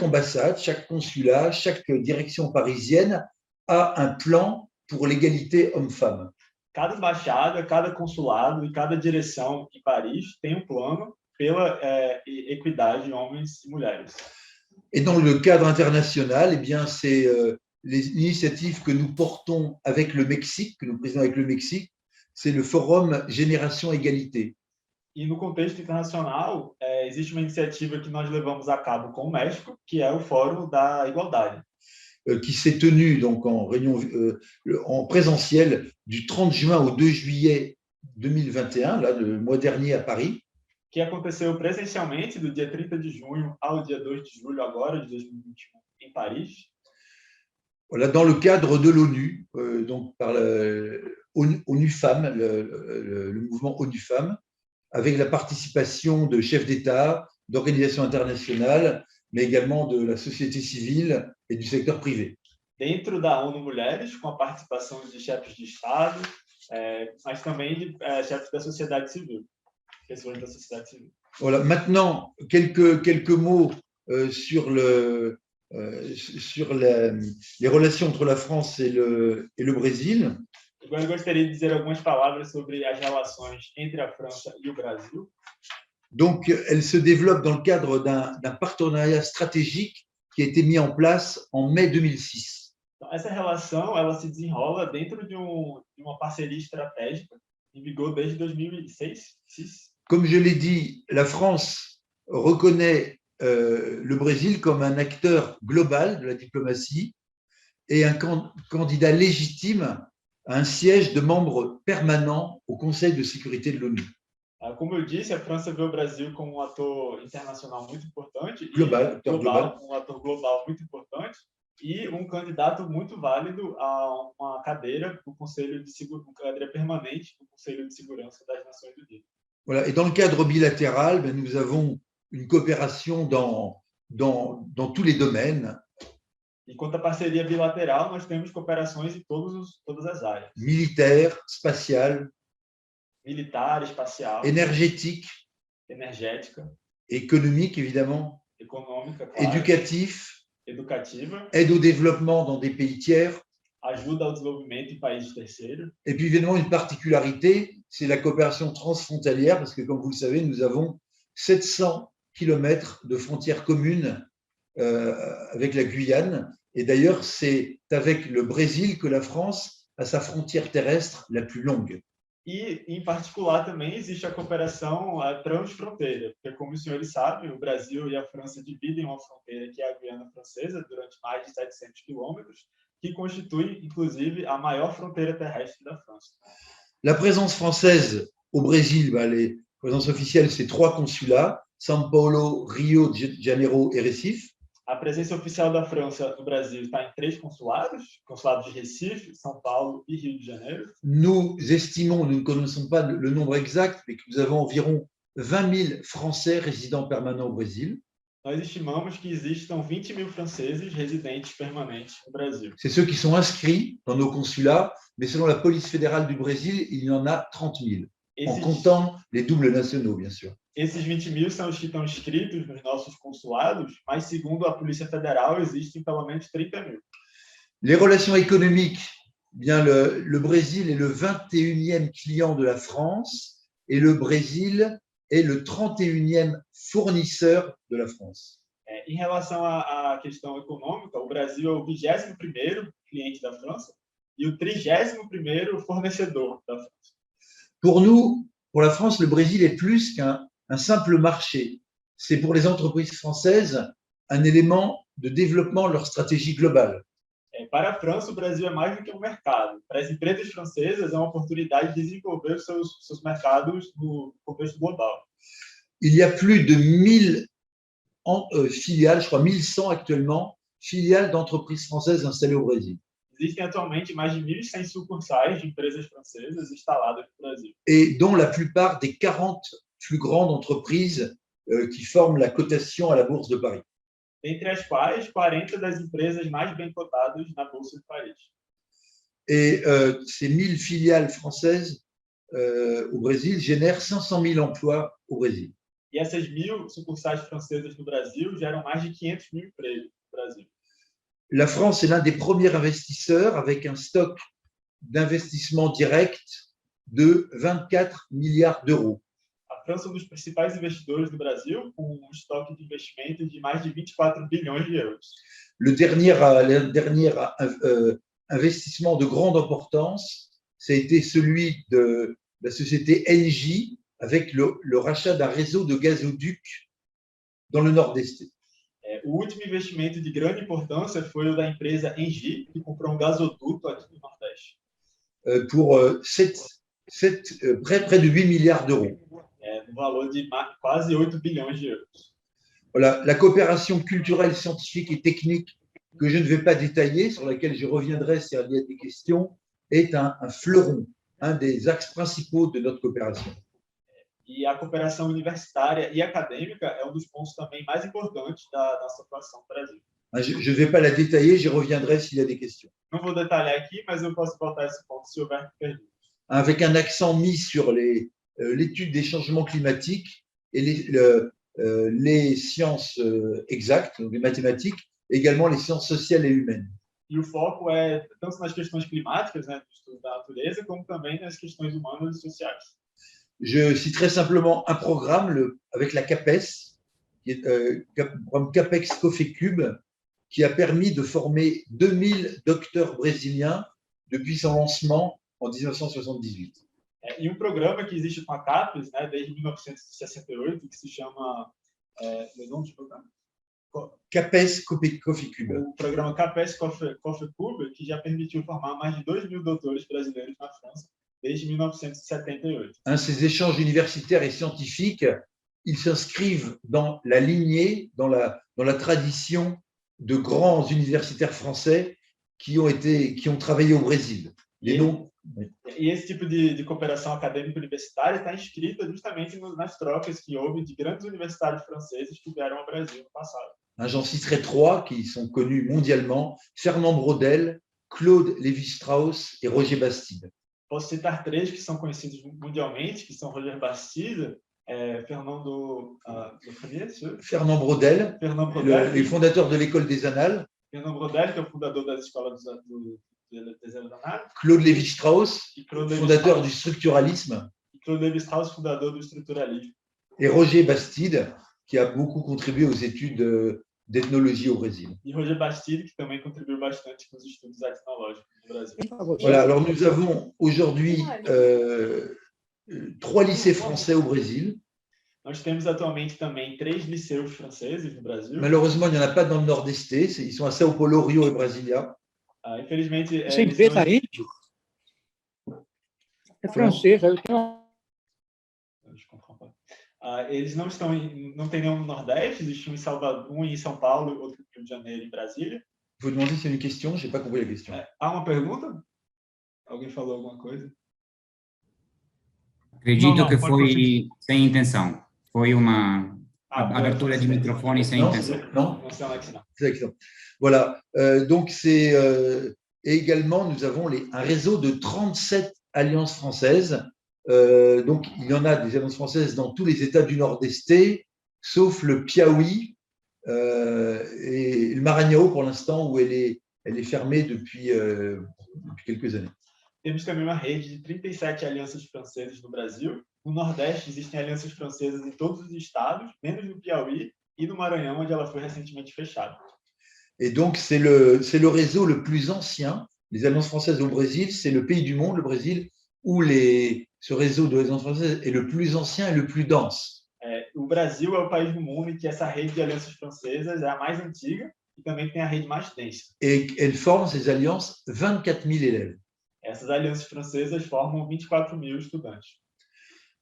ambassade, chaque consulat, chaque direction parisienne a un plan pour l'égalité homme-femme. Cada embaixada, cada consulado e cada direção em Paris tem um plano pela equidade de homens e mulheres. Et dans le cadre international, eh bien, c'est les initiatives que nous portons avec le Mexique, que nous présidons avec le Mexique, c'est le Forum Génération Égalité. E no contexto internacional, existe uma iniciativa que nós levamos a cabo com o México, que é o Fórum da Igualdade. Qui s'est tenu donc en réunion en présentiel du 30 juin au 2 juillet 2021, là, le mois dernier à Paris. Que aconteceu presencialmente do dia 30 de junho ao dia 2 de julho agora de 2021 em Paris. Voilà, dans le cadre de l'ONU, donc par ONU Femmes, le mouvement ONU Femmes, avec la participation de chefs d'État, d'organisations internationales, mais également de la société civile et du secteur privé. Dentro da ONU Mulheres, com a participação de chefes de Estado, mas também de chefes da sociedade civil. Voilà, maintenant, quelques mots sur les relations entre la France et le Brésil. Agora eu gostaria de dizer algumas palavras sobre as relações entre a França e o Brasil. Donc, elles se développent dans le cadre d'un partenariat stratégique qui a été mis en place en mai 2006. Então, essa relação ela se desenrola dentro de uma parceria estratégica em vigor desde 2006. Comme je l'ai dit, la France reconnaît le Brésil comme un acteur global de la diplomatie et un candidat légitime à un siège de membre permanent au Conseil de sécurité de l'ONU. Como eu disse, a França vê o Brasil como um ator internacional muito importante, global. Um ator global muito importante e um candidato muito válido a uma cadeira no Conselho de Segurança, uma cadeira permanente no Conselho de Segurança das Nações Unidas. Voilà. Et dans le cadre bilatéral, nous avons une coopération dans tous les domaines. E quanto à parceria bilateral, nós temos cooperações em todas as áreas. Militaire, spatial, militar, espacial, énergétique, énergética, économique évidemment, économique, claro, éducatif, educativa, aide au développement dans des pays tiers, ajuda ao desenvolvimento em países terceiros. Et puis évidemment une particularité, c'est la coopération transfrontalière, parce que comme vous le savez, nous avons 700 kilomètres de frontières communes avec la Guyane. Et d'ailleurs, c'est avec le Brésil que la France a sa frontière terrestre la plus longue. E, em particular, também existe a cooperação transfronteira, porque, como os senhores sabem, o Brasil e a França dividem uma fronteira, que é a Guiana Francesa, durante mais de 700 quilômetros, que constitui, inclusive, a maior fronteira terrestre da França. La présence française au Brésil, les présences officielles, c'est 3 consulats, São Paulo, Rio de Janeiro et Recife. A presença oficial da França no Brasil está em 3 consulados, consulados de Recife, São Paulo e Rio de Janeiro. Nous estimons, nous ne connaissons pas le nombre exact, mais que nous avons environ 20 000 Français résidents permanents au Brésil. Nós estimamos que existam 20 mil franceses residentes permanentes no Brasil. C'est ceux qui sont inscrits dans nos consulats, mais selon la police fédérale du Brésil, il y en a 30 000, en comptant les doubles nationaux, bien sûr. Esses 20 mil são os que estão inscritos nos nossos consulados, mas segundo a Polícia Federal, existem pelo menos 30 mil. Les relations économiques, bien le Brésil est le 21e client de la France et le Brésil est le 31e fournisseur de la France. Em relação à questão econômica, o Brasil é o 21º cliente da França e o 31º fornecedor da França. Pour nous, pour la France, le Brésil est plus qu'un simple marché. C'est pour les entreprises françaises un élément de développement de leur stratégie globale. Para a França, o Brasil é mais do que um mercado. Para as empresas francesas, é uma oportunidade de desenvolver os seus mercados no contexto global. Il y a plus de 1000 filiales, je crois 1100 actuellement, filiales d'entreprises françaises installées au Brésil. Existem atualmente mais de 1.100 sucursais de empresas francesas instaladas no Brasil. Et dont la plupart des 40 plus grandes entreprises qui forment la cotation à la Bourse de Paris. Dentre as quais, 40 das empresas mais bem cotadas na Bolsa de Paris. Et ces 1000 filiales françaises au Brésil génèrent 500 000 emplois au Brésil. E essas 1000 sucursais francesas no Brasil geram mais de 500 mil empregos no Brasil. La France est l'un des premiers investisseurs avec un stock d'investissement direct de 24 milliards d'euros. A França é um dos principais investidores do Brasil, com um estoque de investimento de mais de 24 bilhões de euros. Le dernier investissement de grande importance, ça a été celui de la société Engie avec le rachat d'un réseau de gazoducs dans le Nord-Est. O último investimento de grande importância foi o da empresa Engie, que comprou um gasoduto aqui no Nordeste. Pour près de 8 milliards d'euros. No valor de quase 8 bilhões de euros. Voilà, la coopération culturelle, scientifique et technique, que je ne vais pas détailler, sur laquelle je reviendrai s'il y a des questions, est un fleuron, un des axes principaux de notre coopération. E a cooperação universitária e acadêmica é um dos pontos também mais importantes da nossa atuação no Brasil. Je ne vais pas la détailler, j'y reviendrai s'il y a des questions. Não vou detalhar aqui, mas eu posso voltar a esse ponto se houver perguntas. Avec un accent mis sur l'étude des changements climatiques et les sciences exactes, les mathématiques, également les sciences sociales et humaines. E o foco é tanto nas questões climáticas, né, do estudo da natureza, como também nas questões humanas e sociais. Je citerai simplement un programme avec la CAPES, qui est programme CAPEX Cofecube, qui a permis de former 2000 docteurs brésiliens depuis son lancement en 1978. E programa que existe com a CAPES, né, desde 1968, que se chama CAPES Cofecube. O programa CAPES Cofecube, que já permitiu formar mais de 2.000 doutores brasileiros na França desde 1978. Ces échanges universitaires et scientifiques, ils s'inscrivent dans la lignée, dans la tradition de grands universitaires français qui ont travaillé au Brésil. E esse tipo de cooperação acadêmica universitária está inscrita justamente nas trocas que houve de grandes universitários franceses que vieram ao Brasil no passado. J'en citerai 3 qui sont connus mondialement: Fernand Braudel, Claude Lévi-Strauss et Roger Bastide. Posso citar 3 que são conhecidos mundialmente, que são Roger Bastide, Fernand Braudel, le fondateur de l'École des Annales. Fernand Braudel, que é o fundador das escolas des Annales. Claude Lévi-Strauss, fondateur du structuralisme. Claude Lévi-Strauss, fundador do estruturalismo. Et Roger Bastide, qui a beaucoup contribué aux études d'ethnologie au Brésil. E Roger Bastide, que também contribuiu bastante com os estudos etnológicos no Brasil. Voilà, alors nous avons aujourd'hui 3 lycées français au Brésil. Nós temos atualmente também 3 liceus franceses no Brasil. Malheureusement, il n'y en a pas dans le Nord-Est, ils sont à São Paulo, Rio et Brasilia. Infelizmente, Você inventa índio? É francês, eu tenho... Je comprends pas. Eles não tem nenhum no Nordeste, existe um em Salvador, um em São Paulo, outro no Rio de Janeiro e em Brasília. Vous demandez si c'est une question, je n'ai pas compris la question. Há uma pergunta? Alguém falou alguma coisa? Acredito que foi sem intenção. Foi uma abertura de microfone sem intenção. Non, c'est excellent. Voilà. Donc, c'est et également, nous avons un réseau de 37 alliances françaises. Donc, il y en a des alliances françaises dans tous les États du Nord-Est, sauf le Piauí et le Maranhão, pour l'instant, où elle est fermée depuis quelques années. Temos também uma rede de 37 alianças francesas no Brasil. No Nordeste, existem alianças francesas em todos os estados, menos no Piauí e no Maranhão, onde ela foi recentemente fechada. Et donc, c'est le réseau le plus ancien. Les alliances françaises au Brésil, c'est le pays du monde, le Brésil, où ce réseau de alliances françaises est le plus ancien et le plus dense. O Brasil é o país do mundo em que essa rede de alianças francesas é a mais antiga e também tem a rede mais densa. Et elles forment, ces alliances, 24 000 élèves. Essas alianças francesas formam 24.000 estudantes.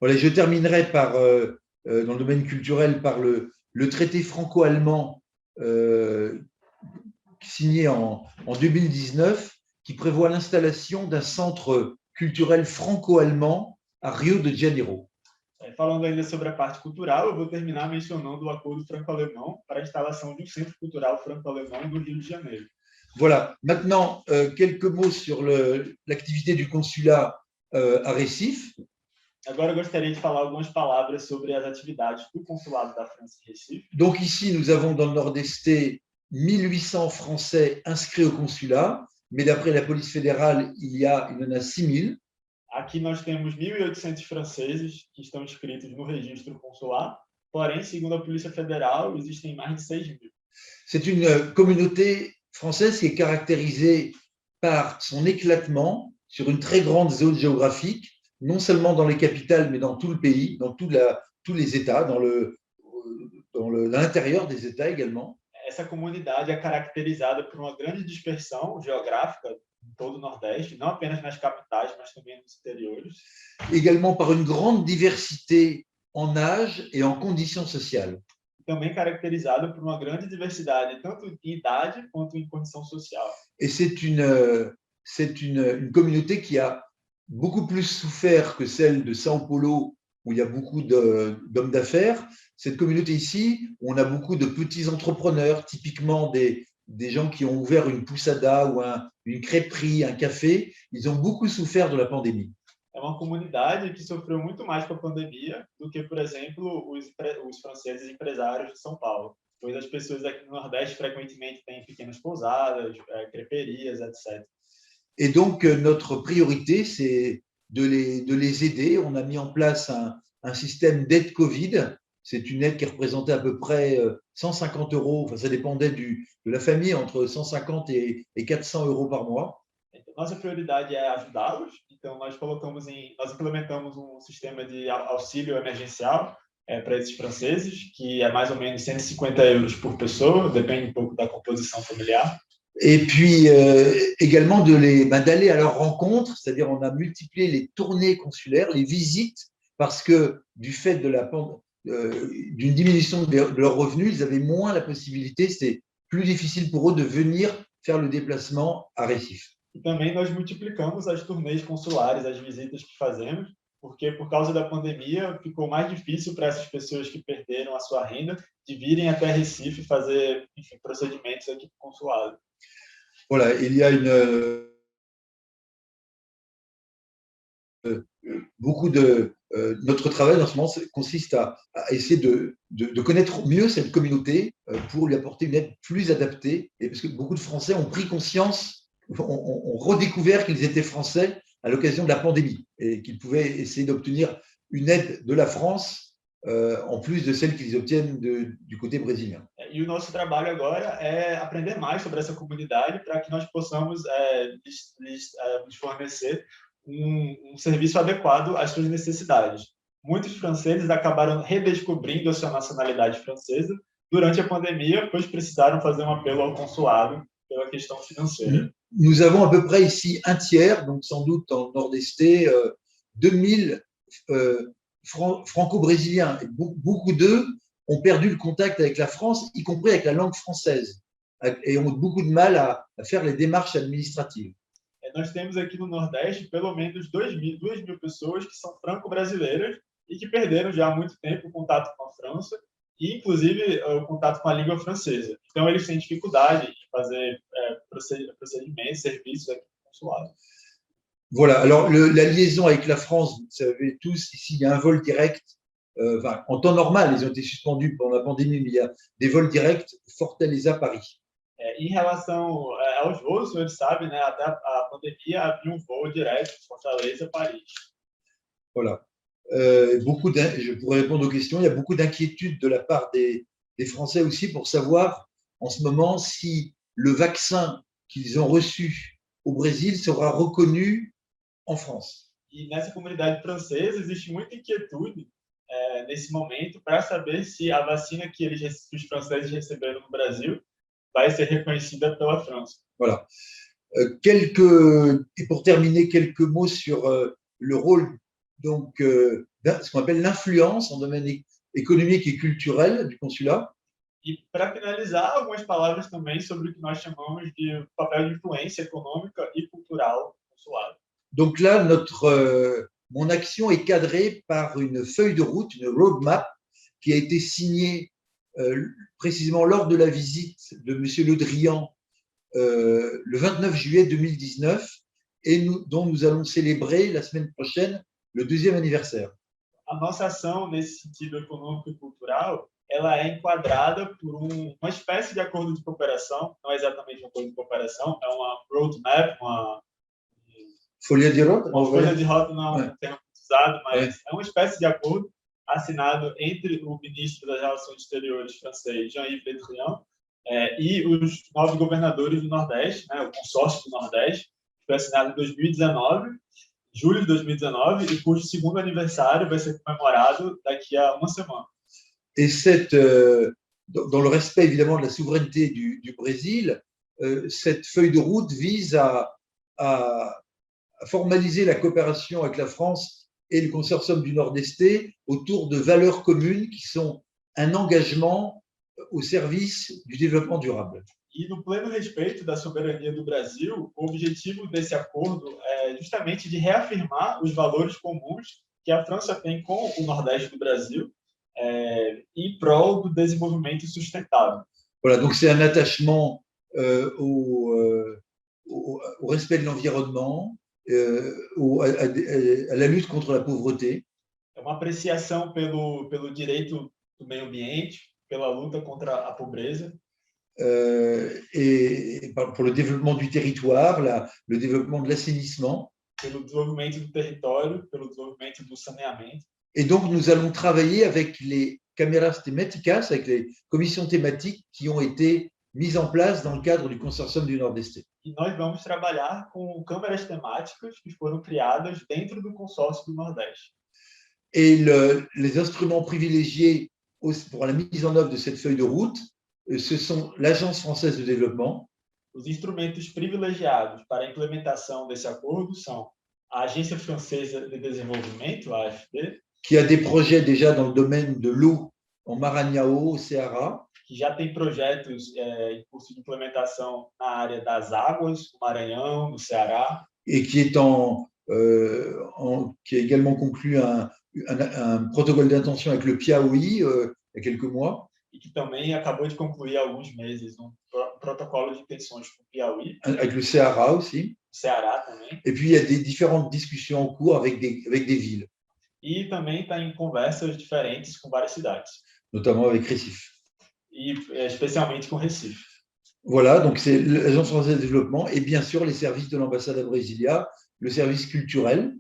Voilà, je terminerai par, dans le domaine culturel par le traité franco-allemand signé en 2019 qui prévoit l'installation d'un centre culturel franco-allemand à Rio de Janeiro. Falando ainda sobre a parte cultural, eu vou terminar mencionando o acordo franco-alemão para a instalação de um centro cultural franco-alemão no Rio de Janeiro. Voilà. Maintenant, quelques mots sur l'activité du consulat à Recife. Agora eu gostaria de falar algumas palavras sobre as atividades do consulado da França em Recife. Donc ici, nous avons dans le Nord-Est 1800 Français inscrits au consulat, mais d'après la police fédérale, il y en a 6000. Aqui nós temos 1.800 franceses que estão inscritos no registro consular, porém, segundo a Polícia Federal, existem mais de 6.000. C'est une communauté française qui est caractérisée par son éclatement sur une très grande zone géographique, non seulement dans les capitales, mais dans tout le pays, dans tous les États, dans l'intérieur des États également. Essa comunidade é caracterizada por uma grande dispersão geográfica em todo o Nordeste, não apenas nas capitais, mas também nos interiores. Également par une grande diversité en âge et en conditions sociales. Também caracterizada por uma grande diversidade, tanto em idade quanto em condição social. Et c'est une communauté qui a beaucoup plus souffert que celle de São Paulo, où il y a beaucoup d'hommes d'affaires. Cette communauté ici, on a beaucoup de petits entrepreneurs, typiquement des gens qui ont ouvert une poussada ou une crêperie, un café. Ils ont beaucoup souffert de la pandémie. É uma comunidade que sofreu muito mais com a pandemia do que, por exemplo, os franceses empresários de São Paulo, pois as pessoas aqui no Nordeste frequentemente têm pequenas pousadas, creperias, etc. Et donc, notre priorité, c'est de les aider. On a mis en place un système d'aide Covid. C'est une aide qui représentait à peu près 150 €. Enfin, ça dépendait de la famille, entre 150 et 400 € par mois. Nossa prioridade é ajudá-los. Então, nós implementamos um sistema de auxílio emergencial para esses franceses, que é mais ou menos 150 € por pessoa, depende un pouco da composição familiar. Et puis également d'aller à leur rencontre, c'est-à-dire on a multiplié les tournées consulaires, les visites, parce que du fait d'une diminution de leurs revenus, ils avaient moins la possibilité, c'était plus difficile pour eux de venir faire le déplacement à Recife. E também nós multiplicamos as turnês consulares, as visitas que fazemos, porque por causa da pandemia ficou mais difícil para essas pessoas que perderam a sua renda de virem até Recife fazer procedimentos aqui no consulado. Voilà, il y a beaucoup notre travail en ce moment consiste à essayer de connaître mieux cette communauté pour lui apporter une aide plus adaptée, et parce que beaucoup de Français ont pris conscience, ont redécouvert qu'ils étaient Français à l'occasion de la pandémie et qu'ils pouvaient essayer d'obtenir une aide de la France en plus de celle qu'ils obtiennent du côté brésilien. E o nosso trabalho agora é aprender mais sobre essa comunidade para que nós possamos lhes fornecer serviço adequado às suas necessidades. Muitos franceses acabaram redescobrindo a sua nacionalidade francesa durante a pandemia, pois precisaram fazer um apelo ao consulado pela questão financeira. Nous avons à peu près ici un tiers, donc sans doute en Nord-Est, 2000 franco-brésiliens. Beaucoup d'eux ont perdu le contact avec la France, y compris avec la langue française, et ont beaucoup de mal à faire les démarches administratives. Nós temos aqui no Nordeste pelo menos 2.000 pessoas que são franco-brasileiras e que perderam já há muito tempo o contato com a França e, inclusive, o contato com a língua francesa. Então, eles têm dificuldade em fazer procedimentos, serviços aqui no consulado. Voilà, alors la liaison avec la France, vous savez tous, ici il y a un vol direct, en temps normal, ils ont été suspendus pendant la pandémie, mais il y a des vols directs Fortaleza-Paris. Em relação aos voos, os senhores sabem, né, até a pandemia havia voo direto de Fortaleza-Paris. Voilà. Je pourrais répondre aux questions. Il y a beaucoup d'inquiétudes de la part des Français aussi pour savoir en ce moment si le vaccin qu'ils ont reçu au Brésil sera reconnu en France. E nessa comunidade francesa existe muita inquietude nesse momento para saber se a vacina que os franceses receberam no Brasil vai ser reconhecida pela França. Voilà. Et pour terminer, quelques mots sur le rôle donc ce qu'on appelle l'influence en domaine économique et culturel du consulat. E para finalizar, algumas palavras também sobre o que nós chamamos de papel de influência econômica e cultural do consulado. Donc là, mon action est cadrée par une feuille de route, une roadmap, qui a été signée précisément lors de la visite de M. Le Drian le 29 juillet 2019 et dont nous allons célébrer la semaine prochaine le 2e anniversaire. A nossa ação nesse sentido econômico e cultural, ela é enquadrada por uma espécie de acordo de cooperação, não é exatamente um acordo de cooperação, é uma roadmap, uma folha de rota. Uma folha de rota não é um termo usado, mas é uma espécie de acordo assinado entre o ministro das Relações Exteriores francês, Jean-Yves Le Drian, e os 9 governadores do Nordeste, né, o consórcio do Nordeste, que foi assinado em 2019, julho de 2019, e cujo 2º aniversário vai ser comemorado daqui a uma semana. Et dans le respect évidemment de la souveraineté du Brésil, cette feuille de route vise à formaliser la coopération avec la France et le consortium du Nord-Est autour de valeurs communes qui sont un engagement au service du développement durable. E no pleno respeito da soberania do Brasil, o objetivo desse acordo é justamente de reafirmar os valores comuns que a França tem com o Nordeste do Brasil em prol do desenvolvimento sustentável. Voilà, donc c'est un attachement au respect de l'environnement, à la lutte contre la pauvreté. É uma apreciação pelo direito do meio ambiente, pela luta contra a pobreza. Et pour le développement du territoire, le développement de l'assainissement. Pelo desenvolvimento do território, pelo desenvolvimento do saneamento. Et donc, nous allons travailler avec les caméras thématicas, avec les commissions thématiques qui ont été mises en place dans le cadre du consortium du Nord-Est. E nós vamos trabalhar com câmeras temáticas que foram criadas dentro do consórcio do Nordeste. Et les instruments privilégiés pour la mise en œuvre de cette feuille de route, ce sont l'Agence française de développement. Os instrumentos privilegiados para a implementação desse acordo são a Agência Francesa de Desenvolvimento, a AFD, qui a des projets déjà dans le domaine de l'eau en Maranhão, au Ceará, que já tem projetos em curso de implementação na área das águas, no Maranhão, no Ceará, et qui est qui a également conclu un protocole d'intention avec le Piauí il y a quelques mois. E que também acabou de concluir há alguns meses protocolo de intenções com o Piauí. Avec le Ceará aussi. Ceará também. Et puis il y a des différentes discussions en cours avec des villes. E também está em conversas diferentes com várias cidades. Notamment avec Recife. E especialmente com Recife. Voilà, donc c'est l'Agence française de développement et bien sûr les services de l'ambassade à Brasilia, le service culturel.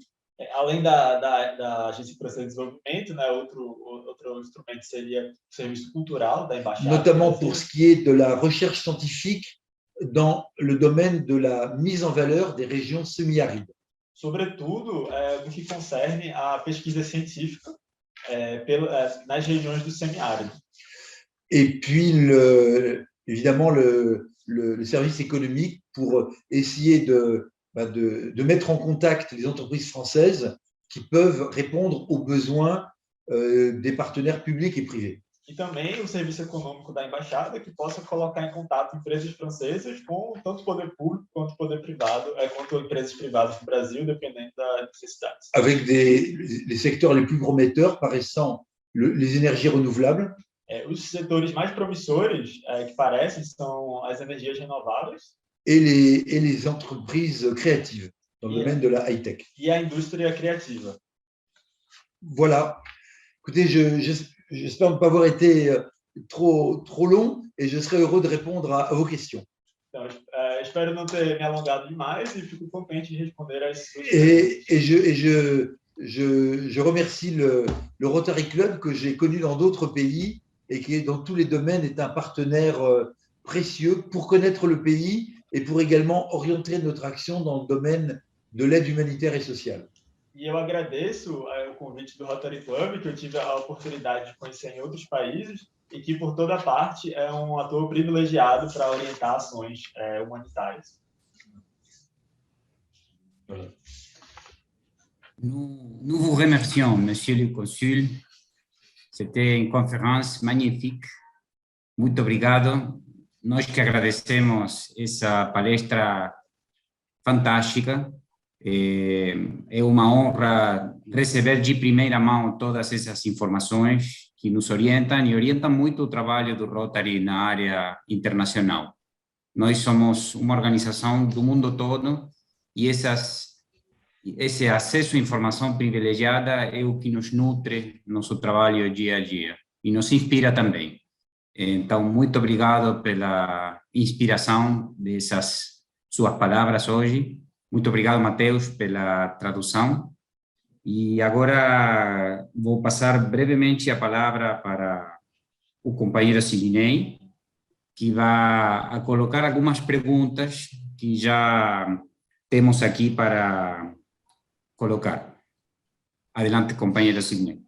Além da Agência Francesa de Desenvolvimento, né, outro instrumento seria o serviço cultural da embaixada. Notamment pour ce qui est de la recherche scientifique dans le domaine de la mise en valeur des régions semi-arides. Sobretudo, no que concerne a pesquisa científica nas regiões do semiárido. Et puis, évidemment, le service économique pour essayer de mettre en contact les entreprises françaises qui peuvent répondre aux besoins des partenaires publics et privés. E também o serviço econômico da embaixada, que possa colocar em contato empresas francesas com tanto poder público quanto poder privado, quanto empresas privadas do Brasil, dependendo das necessidades. Avec les secteurs les plus prometteurs paraissant les énergies renouvelables. Os setores mais promissores que parecem são as energias renováveis. Et les entreprises créatives dans le domaine de la high-tech. E a indústria criativa. Voilà. Écoutez, j'espère ne pas avoir été trop long et je serai heureux de répondre à vos questions. Então, espero não ter me alongado demais e fico contente de responder às suas questions. Je remercie le Rotary Club que j'ai connu dans d'autres pays et qui, dans tous les domaines, est un partenaire précieux pour connaître le pays et pour également orienter notre action dans le domaine de l'aide humanitaire et sociale. E eu agradeço o convite do Rotary Club, que eu tive a oportunidade de conhecer em outros países e que, por toda parte, é um ator privilegiado para orientar ações humanitárias. Nous vous remercions, Monsieur le Consul. C'était une conférence magnifique. Muito obrigado. Nós que agradecemos essa palestra fantástica. É uma honra receber de primeira mão todas essas informações que nos orientam e orientam muito o trabalho do Rotary na área internacional. Nós somos uma organização do mundo todo e esse acesso à informação privilegiada é o que nos nutre nosso trabalho dia a dia e nos inspira também. Então, muito obrigado pela inspiração dessas suas palavras hoje. Muito obrigado, Mateus, pela tradução. E agora vou passar brevemente a palavra para o companheiro Sidney, que vai colocar algumas perguntas que já temos aqui para colocar. Adelante, companheiro Sidney.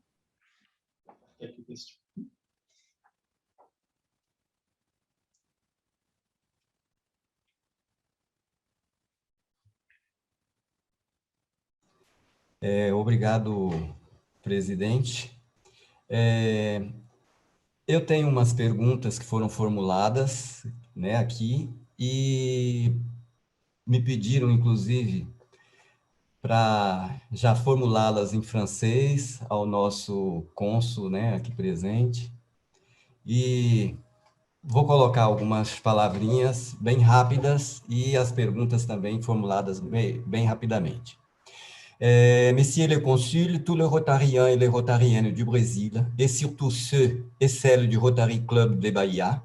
Obrigado, presidente. Eu tenho umas perguntas que foram formuladas, né, aqui e me pediram, inclusive, para já formulá-las em francês ao nosso cônsul, né, aqui presente. E vou colocar algumas palavrinhas bem rápidas e as perguntas também formuladas bem rapidamente. Messieurs les consuls, tous les Rotariens et les Rotariennes du Brésil, et surtout ceux et celles du Rotary Club de Bahia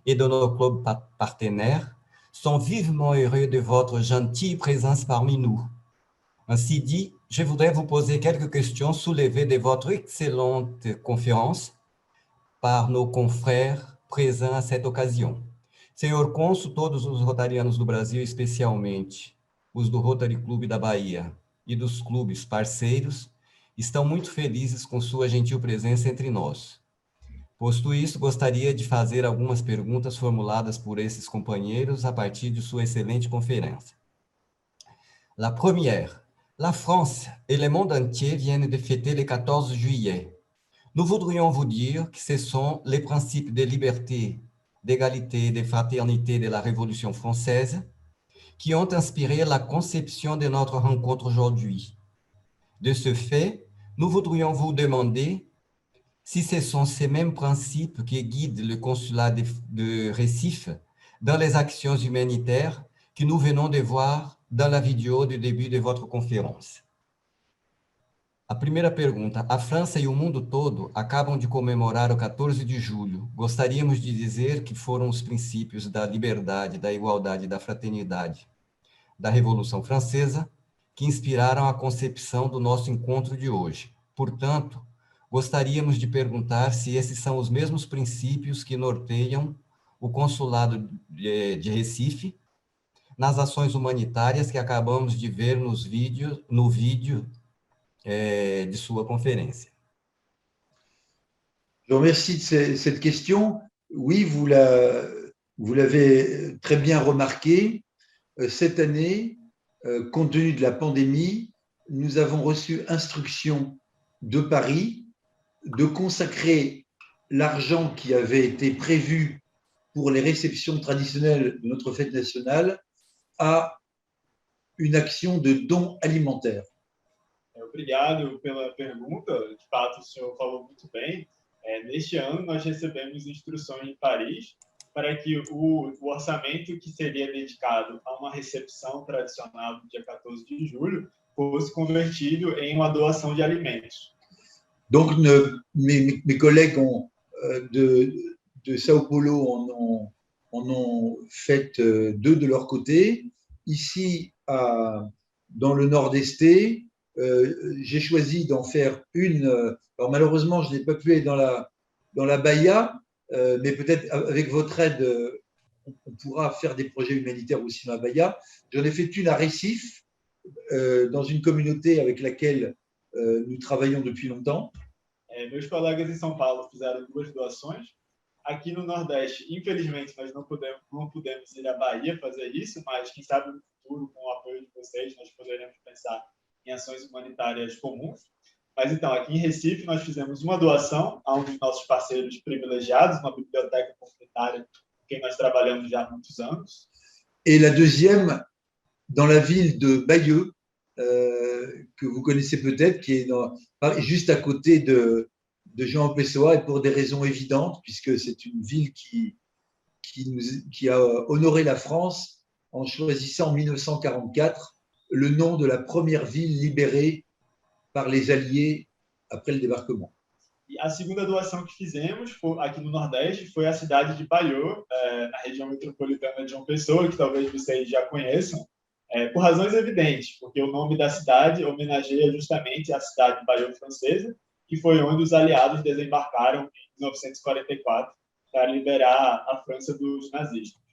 et de nos clubs partenaires, sont vivement heureux de votre gentille présence parmi nous. Ainsi dit, je voudrais vous poser quelques questions soulevées de votre excellente conférence par nos confrères présents à cette occasion. Senhor Cônsul, todos os rotarianos do Brasil, especialmente os do Rotary Club da Bahia, e dos clubes parceiros, estão muito felizes com sua gentil presença entre nós. Posto isso, gostaria de fazer algumas perguntas formuladas por esses companheiros a partir de sua excelente conferência. La première, la France et le monde entier viennent de fêter le 14 juillet. Nous voudrions vous dire que ce sont les principes de liberté, d'égalité et de fraternité de la Révolution française qui ont inspiré la conception de notre rencontre aujourd'hui. De ce fait, nous voudrions vous demander si ce sont ces mêmes principes qui guident le consulat de Recife dans les actions humanitaires que nous venons de voir dans la vidéo du début de votre conférence. A primeira pergunta, a França e o mundo todo acabam de comemorar o 14 de julho. Gostaríamos de dizer que foram os princípios da liberdade, da igualdade e da fraternidade da Revolução Francesa que inspiraram a concepção do nosso encontro de hoje. Portanto, gostaríamos de perguntar se esses são os mesmos princípios que norteiam o consulado de Recife nas ações humanitárias que acabamos de ver no vídeo de sua conférence. Je vous remercie de cette question. Oui, vous l'avez très bien remarqué. Cette année, compte tenu de la pandémie, nous avons reçu instruction de Paris de consacrer l'argent qui avait été prévu pour les réceptions traditionnelles de notre fête nationale à une action de don alimentaire. Obrigado pela pergunta. De fato, o senhor falou muito bem. Neste ano, nós recebemos instruções em Paris para que o orçamento que seria dedicado a uma recepção tradicional do dia 14 de julho fosse convertido em uma doação de alimentos. Donc, mes collègues de Sao Paulo en ont fait deux de leur côté. Ici, dans le Nord-Est, j'ai choisi d'en faire une. Alors malheureusement, je n'ai pas pu aller dans la Bahia, mais peut-être avec votre aide, on pourra faire des projets humanitaires aussi dans la Bahia. J'en ai fait une à Recife, dans une communauté avec laquelle nous travaillons depuis longtemps. Meus colegas em São Paulo fizeram 2 doações. Aqui no Nordeste, infelizmente, nós não pudemos ir à Bahia fazer isso, mas quem sabe no futuro, com o apoio de vocês, nós poderemos pensar em ações humanitárias comuns. Mas então, aqui em Recife, nós fizemos uma doação a um dos nossos parceiros privilegiados, uma biblioteca comunitária com quem nós trabalhamos já há muitos anos. Et la deuxième, dans la ville de Bayeux, que vous connaissez peut-être, qui est juste à côté de Jean Pessoa, et pour des raisons évidentes, puisque c'est une ville qui a honoré la France en choisissant en 1944 le nom de la première ville libérée par les Alliés après le débarquement. E a segunda doação que fizemos aqui no Nordeste foi a cidade de Bayeux, na região metropolitana de João Pessoa, que talvez vocês já conheçam, por razões evidentes, porque o nome da cidade homenageia justamente a cidade de Bayeux francesa, que foi onde os aliados desembarcaram em 1944 para liberar a França dos nazistas.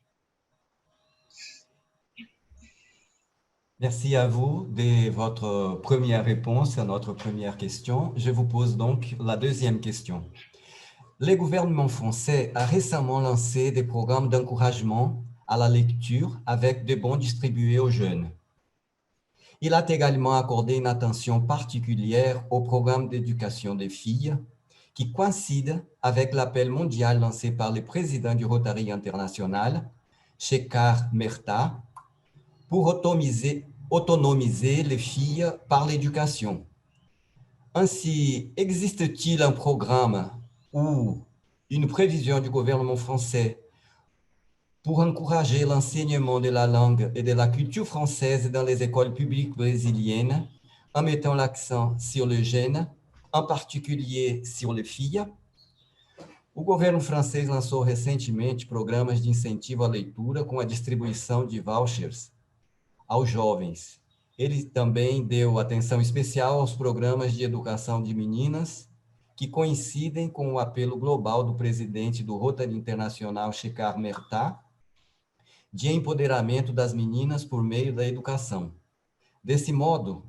Merci à vous de votre première réponse à notre première question. Je vous pose donc la deuxième question. Le gouvernement français a récemment lancé des programmes d'encouragement à la lecture avec des bons distribués aux jeunes. Il a également accordé une attention particulière au programme d'éducation des filles qui coïncide avec l'appel mondial lancé par le président du Rotary International, Shekhar Mehta, pour autonomiser les filles par l'éducation. Ainsi, existe-t-il un programme ou une prévision du gouvernement français pour encourager l'enseignement de la langue et de la culture française dans les écoles publiques brésiliennes, en mettant l'accent sur les jeunes, en particulier sur les filles? O governo francês lançou recentemente programas de incentivo à leitura com a distribuição de vouchers aos jovens. Ele também deu atenção especial aos programas de educação de meninas, que coincidem com o apelo global do presidente do Rotary Internacional, Shekhar Mehta, de empoderamento das meninas por meio da educação. Desse modo,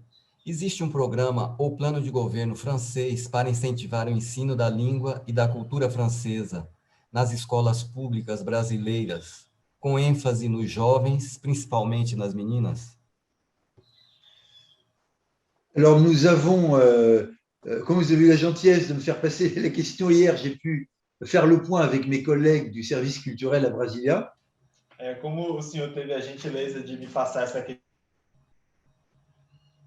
existe um programa ou plano de governo francês para incentivar o ensino da língua e da cultura francesa nas escolas públicas brasileiras, com ênfase nos jovens, principalmente nas meninas? Alors, nous avons, comme vous avez eu la gentillesse de me faire passer la question hier, j'ai pu faire le point avec mes collègues du service culturel à Brasilia. Como o senhor teve a gentileza de me passar essa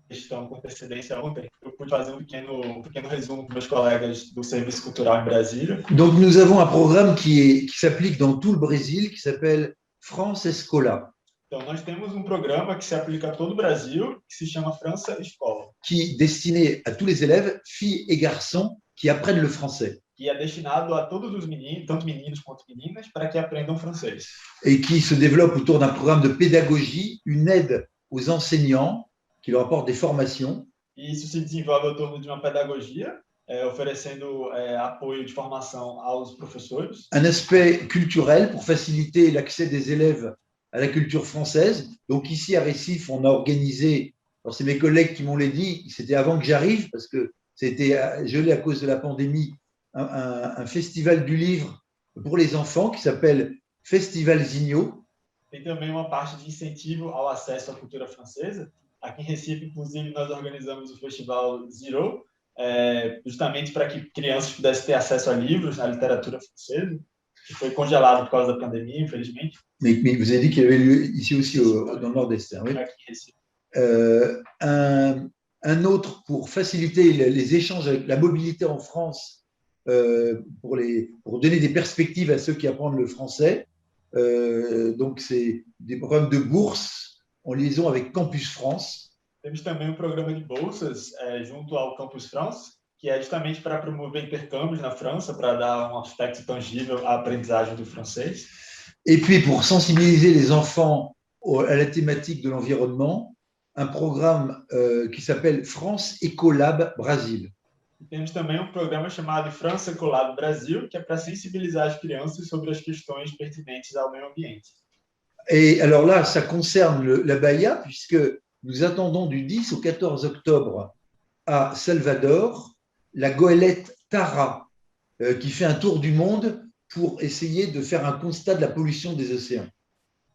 questão com antecedência ontem, eu pude fazer um pequeno resumo com meus colegas do Serviço Cultural em Brasília. Donc, nous avons un programme qui s'applique dans tout le Brésil, qui s'appelle France Escola. Então, nós temos um programa que se aplica a todo o Brasil, que se chama França Escola. Qui est destiné à tous les élèves, filles et garçons, qui apprennent le français. Que é destinado a todos os meninos, tanto meninos quanto meninas, para que aprendam francês. Et qui se développe autour d'un programme de pédagogie, une aide aux enseignants, qui leur apporte des formations. E isso se desenvolve em torno de uma pedagogia, oferecendo apoio de formação aos professores. Un aspect culturel pour faciliter l'accès des élèves à la culture française. Donc ici à Recife, on a organisé, alors c'est mes collègues qui m'ont dit, c'était avant que j'arrive, parce que c'était gelé à cause de la pandémie, un festival du livre pour les enfants qui s'appelle Festival Zinho. Tem também uma parte de incentivo ao acesso à cultura francesa. Aqui em Recife, inclusive, nós organizamos o Festival Zero, justamente para que crianças pudessem ter acesso a livros, à literatura francesa, que foi congelado por causa da pandemia, infelizmente. Mais vous avez dit qu'il y avait lieu ici aussi dans le Nord-Est. Hein, oui. Un autre pour faciliter les échanges avec la mobilité en France, pour donner des perspectives à ceux qui apprennent le français. Donc, c'est des programmes de bourse en liaison avec Campus France. Temos também programa de bolsas junto ao Campus France, que é justamente para promover intercâmbios na França, para dar um aspecto tangível à aprendizagem do francês. Et puis, pour sensibiliser les enfants à la thématique de l'environnement, un programme qui s'appelle France Ecolab Brasil. Temos também programa chamado France Ecolab Brasil, que é para sensibilizar as crianças sobre as questões pertinentes ao meio ambiente. Et alors là, ça concerne la Bahia, puisque nous attendons du 10 au 14 octobre à Salvador la goélette Tara, qui fait un tour du monde pour essayer de faire un constat de la pollution des océans.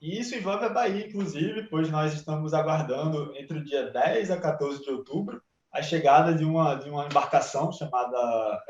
E isso envolve a Bahia, inclusive, pois nós estamos aguardando entre o dia 10 a 14 de outubro a chegada de uma embarcação chamada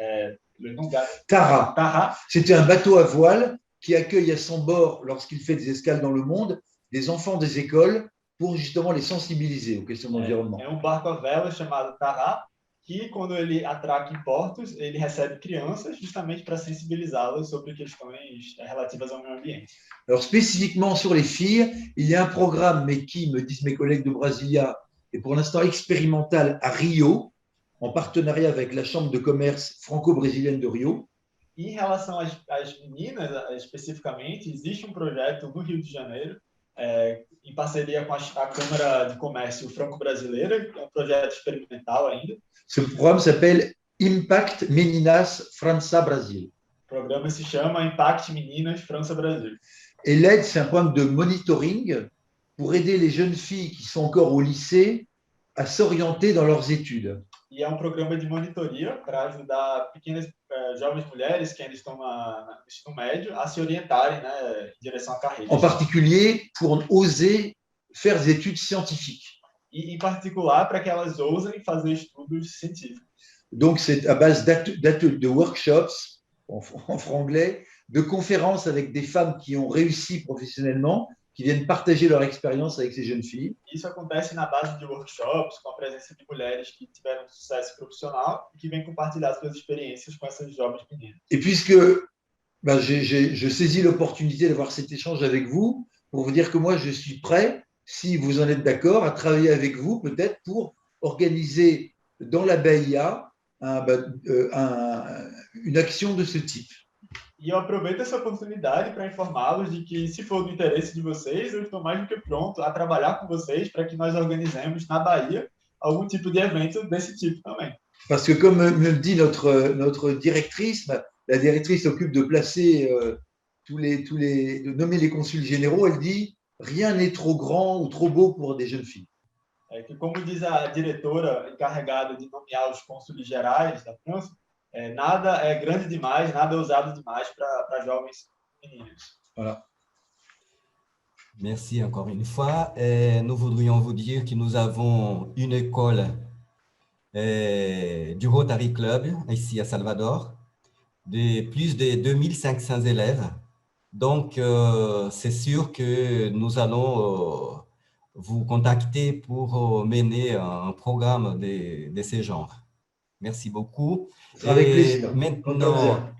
Tara. Tara. C'était un bateau à voile qui accueille à son bord, lorsqu'il fait des escales dans le monde, des enfants des écoles pour justement les sensibiliser aux questions d'environnement. É barco à vela chamado Tara, que quando ele atraca em portos, ele recebe crianças justamente para sensibilizá-las sobre questões relativas ao meio ambiente. Alors spécifiquement sur les filles, il y a un programme, mais qui, me disent mes collègues de Brasilia, est pour l'instant expérimental à Rio, en partenariat avec la Chambre de commerce franco-brésilienne de Rio. Em relação às meninas, especificamente, existe projeto no Rio de Janeiro, em parceria com a Câmara de Comércio Franco-Brasileira, que é projeto experimental ainda. Ce programme s'appelle Impact Meninas França Brasil. O programa se chama Impact Meninas França Brasil. Et l'aide, c'est un programme de monitoring pour aider les jeunes filles qui sont encore au lycée à s'orienter dans leurs études. E é programa de monitoria para ajudar pequenas jovens mulheres que ainda estão no ensino médio a se orientarem, né, em direção à carreira. En particulier pour oser faire des études scientifiques. E em particular para que elas ousem fazer estudos científicos. Donc c'est à base de workshops en franglais, de conférences avec des femmes qui ont réussi professionnellement, qui viennent partager leur expérience avec ces jeunes filles. Isso acontece na base de workshops, com a presença de mulheres que tiveram sucesso profissional e que vêm compartilhar suas experiências com essas jovens meninas. Et puisque je saisis l'opportunité d'avoir cet échange avec vous, pour vous dire que moi je suis prêt, si vous en êtes d'accord, à travailler avec vous peut-être pour organiser dans la Bahia une action de ce type. E eu aproveito essa oportunidade para informá-los de que, se for do interesse de vocês, eu estou mais do que pronto a trabalhar com vocês para que nós organizemos na Bahia algum tipo de evento desse tipo também. Parce que, comme me dit notre directrice, la directrice s'occupe de placer de nommer les consuls généraux, elle dit rien n'est trop grand ou trop beau pour des jeunes filles. É que, como diz a diretora encarregada de nomear os cônsules gerais da França, nada é grande demais, nada é ousado demais para jovens meninas. Voilà. Merci encore une fois. Nous voudrions vous dire que nous avons une école du Rotary Club ici à Salvador, de plus de 2500 élèves. Donc, c'est sûr que nous allons vous contacter pour mener un programme de ce genre. Merci beaucoup. Avec plaisir. Maintenant,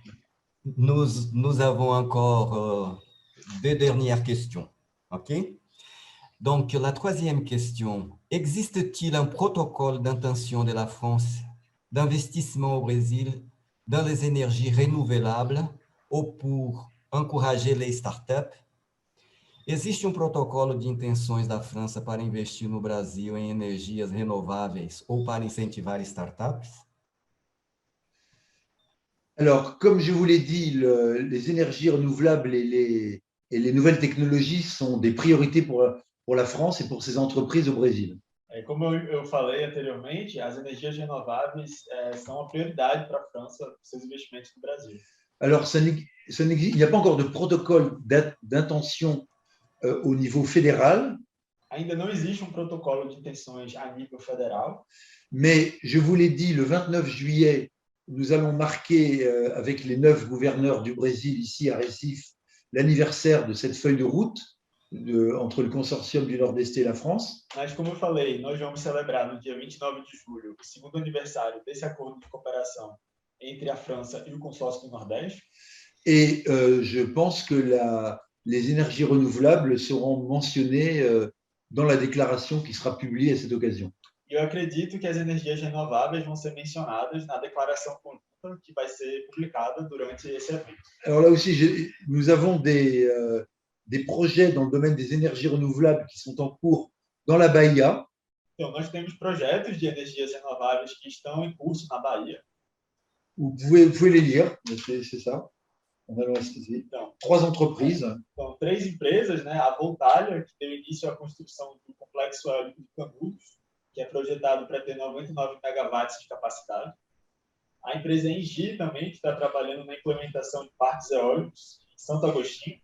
nous avons encore deux dernières questions. OK? Donc, la troisième question. Existe-t-il un protocole d'intention de la France d'investissement au Brésil dans les énergies renouvelables ou pour encourager les startups? Existe protocolo de intenções da França para investir no Brasil em energias renováveis ou para incentivar startups? Alors, comme je vous l'ai dit, les énergies renouvelables et les nouvelles technologies sont des priorités pour la France et pour ses entreprises au Brésil. Como eu falei anteriormente, as energias renováveis são uma prioridade para a França, para seus investimentos no Brasil. Alors, il n'y a pas encore de protocole d'intention au niveau fédéral. Ainda não existe protocolo de intenções a nível federal. Mais je vous l'ai dit, le 29 juillet, nous allons marquer avec les 9 gouverneurs du Brésil ici à Recife l'anniversaire de cette feuille de route entre le consortium du Nord-Est et la France. Mas, como eu falei, nós vamos celebrar no dia 29 de julho o segundo aniversário desse acordo de cooperação entre a França e o consórcio do Nordeste. Et je pense que les énergies renouvelables seront mentionnées dans la déclaration qui sera publiée à cette occasion. Eu acredito que as energias renováveis vão ser mencionadas na declaração conjunta que vai ser publicada durante esse evento. Alors là aussi, nous avons des projets dans le domaine des énergies renouvelables qui sont en cours dans la Bahia. Então, nós temos projetos de energias renováveis que estão em curso na Bahia. Vous pouvez les lire, c'est ça. On a então, 3 entreprises. Então, 3 empresas, né? A Voltalia, que deu início à construção do complexo eólico de Canudos, que é projetado para ter 99 megawatts de capacidade. A empresa Engie também, que está trabalhando na implementação de parques eólicos em Santo Agostinho.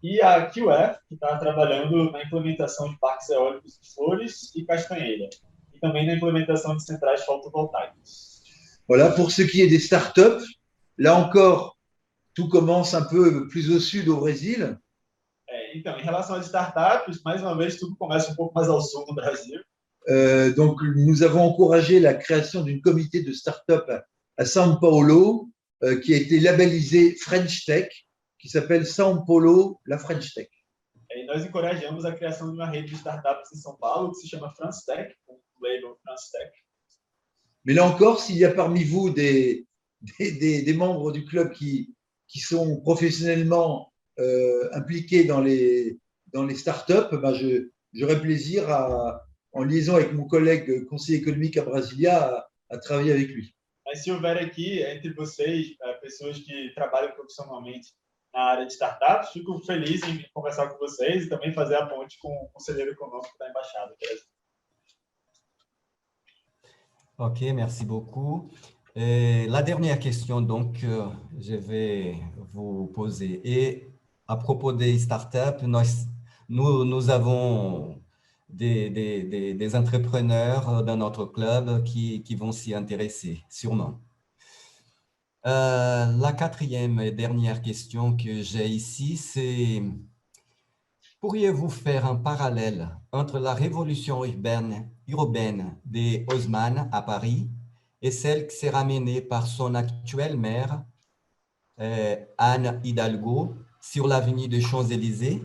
E a QF, que está trabalhando na implementação de parques eólicos de Flores e Castanheira. E também na implementação de centrais fotovoltaicas. Voilà, pour ce qui est des startups, là encore, tout commence un peu plus au sud, au Brésil. Então, em relação às startups, mais uma vez, tudo começa um pouco mais ao sul no Brasil. Donc, nous avons encouragé la création d'une comité de start-up à São Paulo qui a été labellisé French Tech, qui s'appelle São Paulo, la French Tech. E nós encorajamos a criação de uma rede de startups em São Paulo que se chama France Tech, com o label France Tech. Mais là encore, s'il y a parmi vous des membres du club qui sont professionnellement impliqués dans les start-up, ben j'aurais plaisir en liaison avec mon collègue conseiller économique à Brasilia, à travailler avec lui. Mas se houver aqui entre vocês pessoas que trabalham profissionalmente na área de startups, fico feliz em conversar com vocês e também fazer a ponte com o conselheiro econômico da embaixada. Ok, merci beaucoup. Et la dernière question, donc, je vais vous poser. Et à propos des startups, nous avons des entrepreneurs dans notre club qui vont s'y intéresser, sûrement. La 4e et dernière question que j'ai ici, c'est: pourriez-vous faire un parallèle entre la révolution urbaine de Haussmann à Paris et celle qui sera menée par son actuelle maire, Anne Hidalgo, sur l'avenue des Champs-Élysées,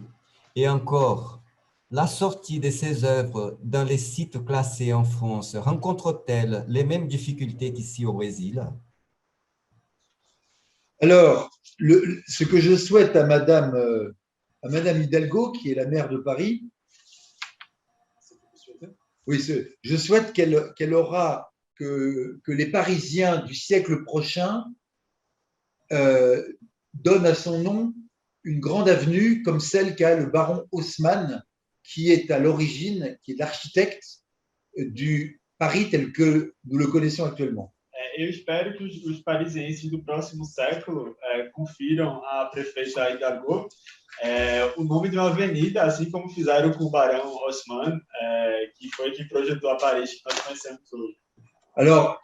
et encore, la sortie de ces œuvres dans les sites classés en France rencontre-t-elle les mêmes difficultés qu'ici au Brésil? Alors, ce que je souhaite à Madame Hidalgo, qui est la maire de Paris, oui, je souhaite qu'elle aura que les Parisiens du siècle prochain donnent à son nom une grande avenue comme celle qu'a le baron Haussmann, qui est à l'origine, qui est l'architecte du Paris tel que nous le connaissons actuellement. Eu espero que os parisienses do próximo século confiram à prefeita Hidalgo o nome de uma avenida, assim como fizeram com o barão Haussmann, que foi quem projetou a Paris que nós conhecemos hoje. Alors,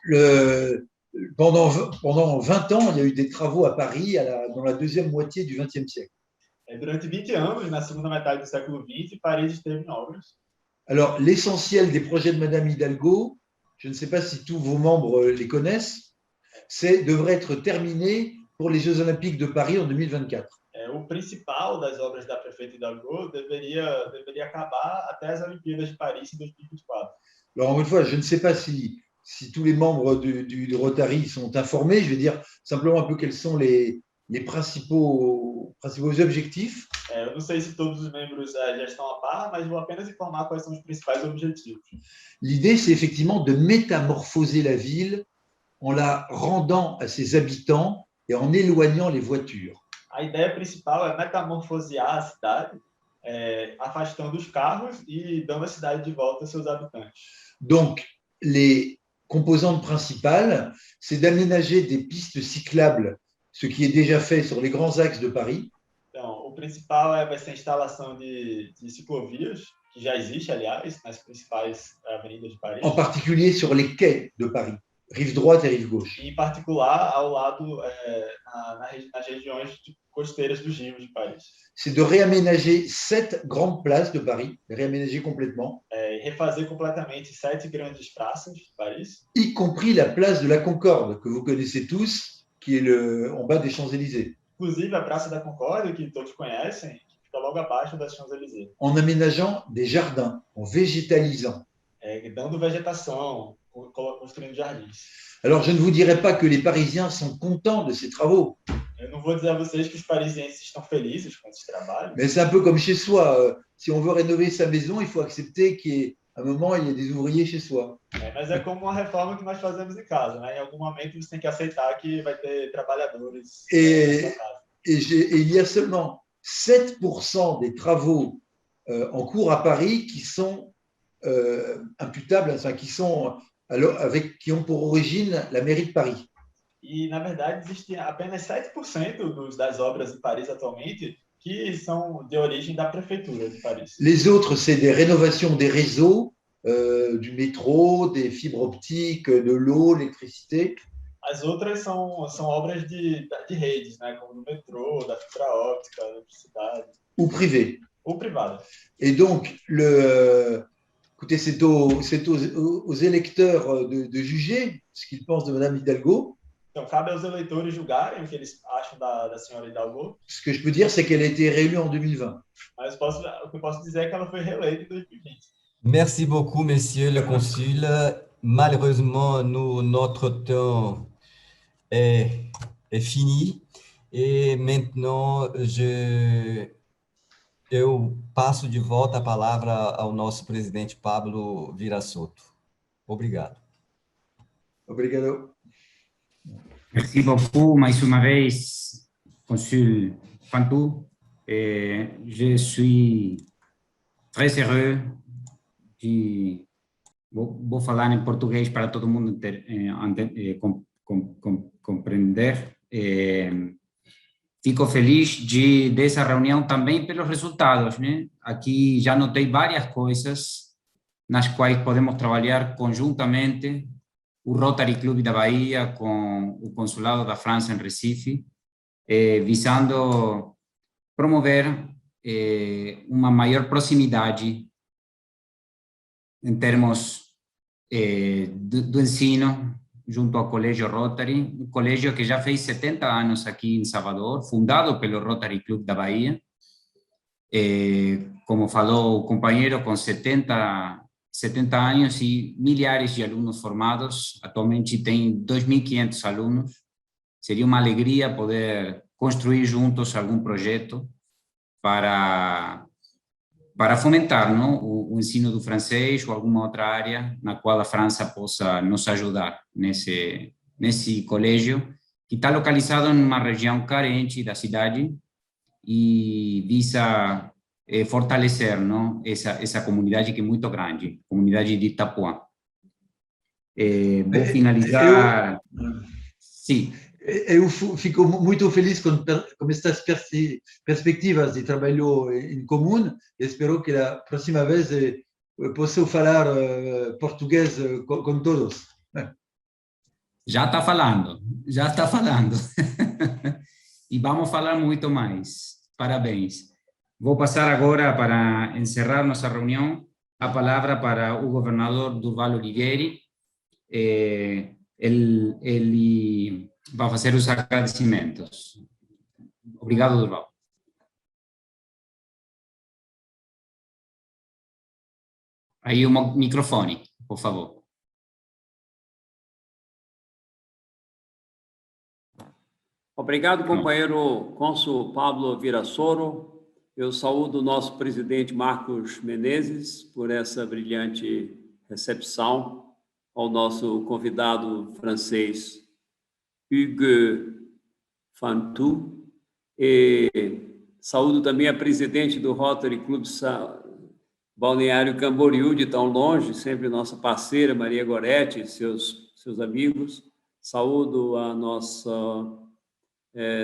pendant 20 ans, il y a eu des travaux à Paris dans la deuxième moitié du XXe siècle. Durante 20 anos, na segunda metade do século XX, Paris esteve em obras. Alors, l'essentiel des projets de Madame Hidalgo, je ne sais pas si tous vos membres les connaissent, devrait être terminé pour les Jeux Olympiques de Paris en 2024. O principal das obras da prefeita Hidalgo deveria acabar até as Olimpíadas de Paris em 2024. Alors, encore une fois, je ne sais pas si tous les membres du Rotary sont informés. Je vais dire simplement un peu quels sont les principaux objectifs. Eu não sei se todos os membros já estão a par, mas vou apenas informar quais são os principais objetivos. L'idée, c'est effectivement de métamorphoser la ville en la rendant à ses habitants et en éloignant les voitures. A ideia principal é metamorfosear a cidade, afastando os carros e dando a cidade de volta a seus habitantes. Donc, les composantes principales, c'est d'aménager des pistes cyclables, ce qui est déjà fait sur les grands axes de Paris. Então, o principal vai ser a instalação de ciclovias, que já existe, aliás, nas principais avenidas de Paris. En particulier sur les quais de Paris, rive droite et rive gauche. Em particular, ao lado, nas regiões costeiras dos rios de Paris. C'est de réaménager 7 grandes places de Paris, de réaménager complètement. Refazer completamente 7 grandes praças de Paris. Y compris la place de la Concorde, que vous connaissez tous, qui est en bas des Champs-Élysées. Inclusive a Praça da Concórdia, que todos conhecem, que fica logo abaixo das Champs-Élysées. En aménageant des jardins, en végétalisant. Dando vegetação, construindo jardins. Alors, je ne vous dirai pas que les Parisiens sont contents de ces travaux. Eu não vou dizer a vocês que os parisienses estão felizes com esse trabalho. Mais c'est un peu comme chez soi. Si on veut rénover sa maison, il faut accepter qu'à un moment, il y a des ouvriers chez soi. Mas é como uma reforma que nós fazemos em casa, né? Em algum momento você tem que aceitar que vai ter trabalhadores et il y a seulement 7% des travaux en cours à Paris qui sont imputables, enfin, qui ont pour origine la mairie de Paris. E, na verdade, existem apenas 7% das obras em Paris atualmente que são de origem da prefeitura de Paris. Les autres, c'est des rénovations des réseaux, du métro, des fibres optiques, de l'eau, l'électricité. As outras são obras de redes, né? Como do metrô, da fibra óptica, da eletricidade. Ou privées. Ou privadas. Et donc, écoutez, c'est aux électeurs de juger ce qu'ils pensent de Madame Hidalgo. Então, cabe aos eleitores julgarem o que eles acham da senhora Hidalgo. Ce que je peux dire, c'est qu'elle a été réélue en 2020. Mas o que eu posso dizer é que ela foi reeleita em 2020. Merci beaucoup, Monsieur le Consul. Malheureusement, notre temps est fini. Et maintenant, eu passo de volta a palavra ao nosso presidente Pablo Virasotto. Obrigado. Obrigado. Merci beaucoup, mais uma vez, Consul Fantu. Je suis très heureux de... Vou falar em português para todo mundo compreender. Fico feliz dessa reunião também pelos resultados, né? Aqui já notei várias coisas nas quais podemos trabalhar conjuntamente, o Rotary Club da Bahia com o Consulado da França em Recife, visando promover uma maior proximidade em termos do ensino junto ao Colégio Rotary, um colégio que já fez 70 anos aqui em Salvador, fundado pelo Rotary Club da Bahia, como falou o companheiro, com 70 anos e milhares de alunos formados. Atualmente tem 2.500 alunos. Seria uma alegria poder construir juntos algum projeto para fomentar, não, o ensino do francês ou alguma outra área na qual a França possa nos ajudar nesse colégio, que está localizado em uma região carente da cidade e visa fortalecer, não, essa comunidade que é muito grande, comunidade de Itapuã. Vou finalizar... Sim. Eu fico muito feliz com estas perspectivas de trabalho em comum e espero que a próxima vez possa falar português com todos. Já está falando. E vamos falar muito mais. Parabéns. Vou passar agora, para encerrar nossa reunião, a palavra para o governador Durval Olivieri. Ele vai fazer os agradecimentos. Obrigado, Durval. Aí o microfone, por favor. Obrigado, companheiro cônsul Pablo Virasotto. Eu saúdo o nosso presidente Marcos Menezes por essa brilhante recepção, ao nosso convidado francês Hugues Fantu, e saúdo também a presidente do Rotary Club Balneário Camboriú, de tão longe, sempre nossa parceira Maria Goretti e seus amigos. Saúdo a nossa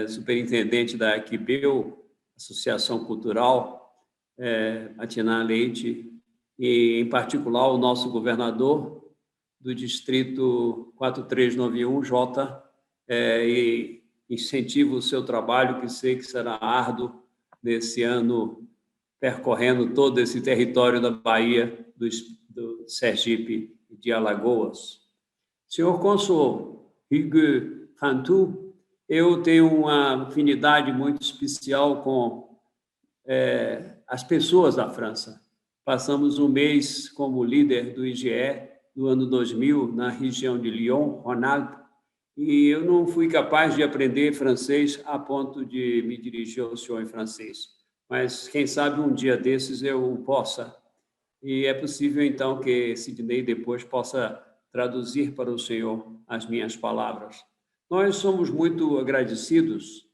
superintendente da Equibeu, Associação Cultural, Atiná Leite, e, em particular, o nosso governador do Distrito 4391, Jota, e incentivo o seu trabalho, que sei que será árduo nesse ano, percorrendo todo esse território da Bahia, do Sergipe e de Alagoas. Senhor cônsul Hugues Fantu, eu tenho uma afinidade muito especial com as pessoas da França. Passamos um mês como líder do IGE no ano 2000, na região de Lyon, Rhône-Alpes, e eu não fui capaz de aprender francês a ponto de me dirigir ao senhor em francês. Mas, quem sabe, um dia desses eu possa. E é possível, então, que Sidney depois possa traduzir para o senhor as minhas palavras. Nós somos muito agradecidos,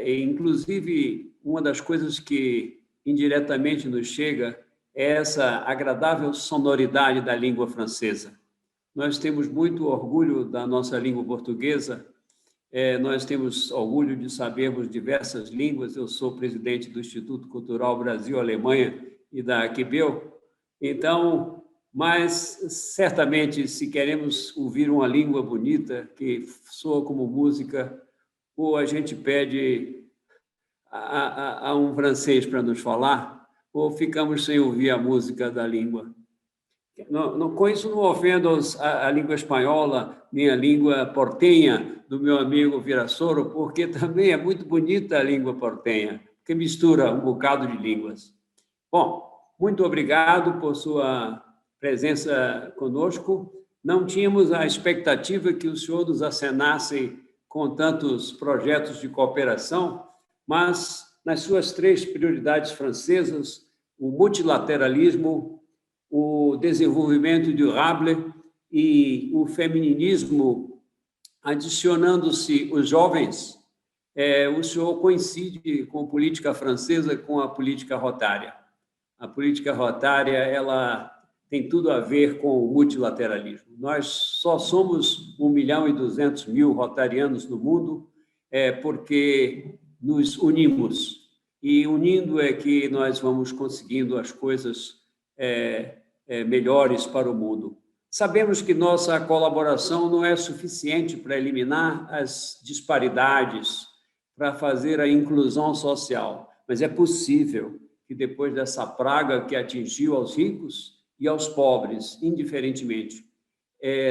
inclusive, uma das coisas que indiretamente nos chega é essa agradável sonoridade da língua francesa. Nós temos muito orgulho da nossa língua portuguesa, nós temos orgulho de sabermos diversas línguas. Eu sou presidente do Instituto Cultural Brasil-Alemanha e da Quebel. Então, mas certamente, se queremos ouvir uma língua bonita, que soa como música, ou a gente pede a um francês para nos falar, ou ficamos sem ouvir a música da língua. Com isso, não ofendo a língua espanhola, nem a língua portenha do meu amigo Virasoro, porque também é muito bonita a língua portenha, que mistura um bocado de línguas. Bom, muito obrigado por sua presença conosco. Não tínhamos a expectativa que o senhor nos acenasse com tantos projetos de cooperação, mas nas suas 3 prioridades francesas, o multilateralismo, o desenvolvimento durable e o femininismo, adicionando-se os jovens, o senhor coincide com a política francesa, com a política rotária. A política rotária, ela tem tudo a ver com o multilateralismo. Nós só somos 1.200.000 rotarianos no mundo porque nos unimos. E unindo é que nós vamos conseguindo as coisas melhores para o mundo. Sabemos que nossa colaboração não é suficiente para eliminar as disparidades, para fazer a inclusão social, mas é possível que depois dessa praga que atingiu aos ricos e aos pobres, indiferentemente,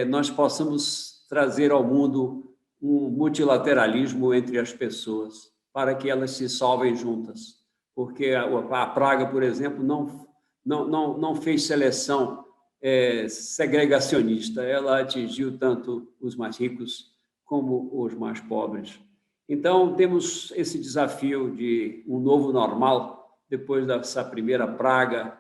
nós possamos trazer ao mundo um multilateralismo entre as pessoas, para que elas se salvem juntas. Porque a praga, por exemplo, não fez seleção segregacionista, ela atingiu tanto os mais ricos como os mais pobres. Então, temos esse desafio de um novo normal, depois dessa primeira praga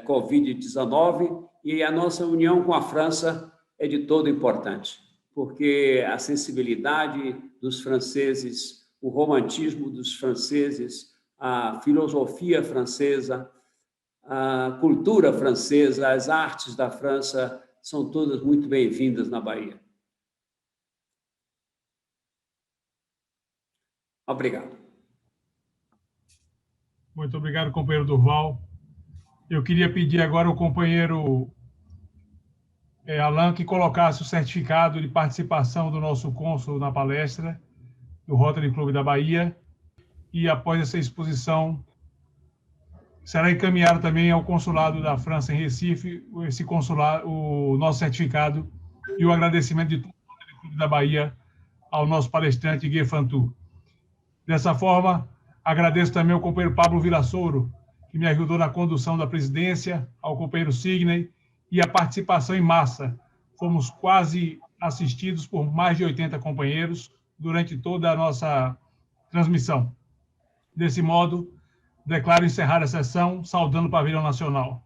Covid-19, e a nossa união com a França é de todo importante, porque a sensibilidade dos franceses, o romantismo dos franceses, a filosofia francesa, a cultura francesa, as artes da França são todas muito bem-vindas na Bahia. Obrigado. Muito obrigado, companheiro Durval. Eu queria pedir agora ao companheiro Alain que colocasse o certificado de participação do nosso cônsul na palestra do Rotary Club da Bahia, e após essa exposição será encaminhado também ao consulado da França em Recife o nosso certificado e o agradecimento de todo o Rotary Club da Bahia ao nosso palestrante Guy Fantu. Dessa forma, agradeço também ao companheiro Pablo Virasoro, que me ajudou na condução da presidência, ao companheiro Sidney e a participação em massa. Fomos quase assistidos por mais de 80 companheiros durante toda a nossa transmissão. Desse modo, declaro encerrada a sessão, saudando o Pavilhão Nacional.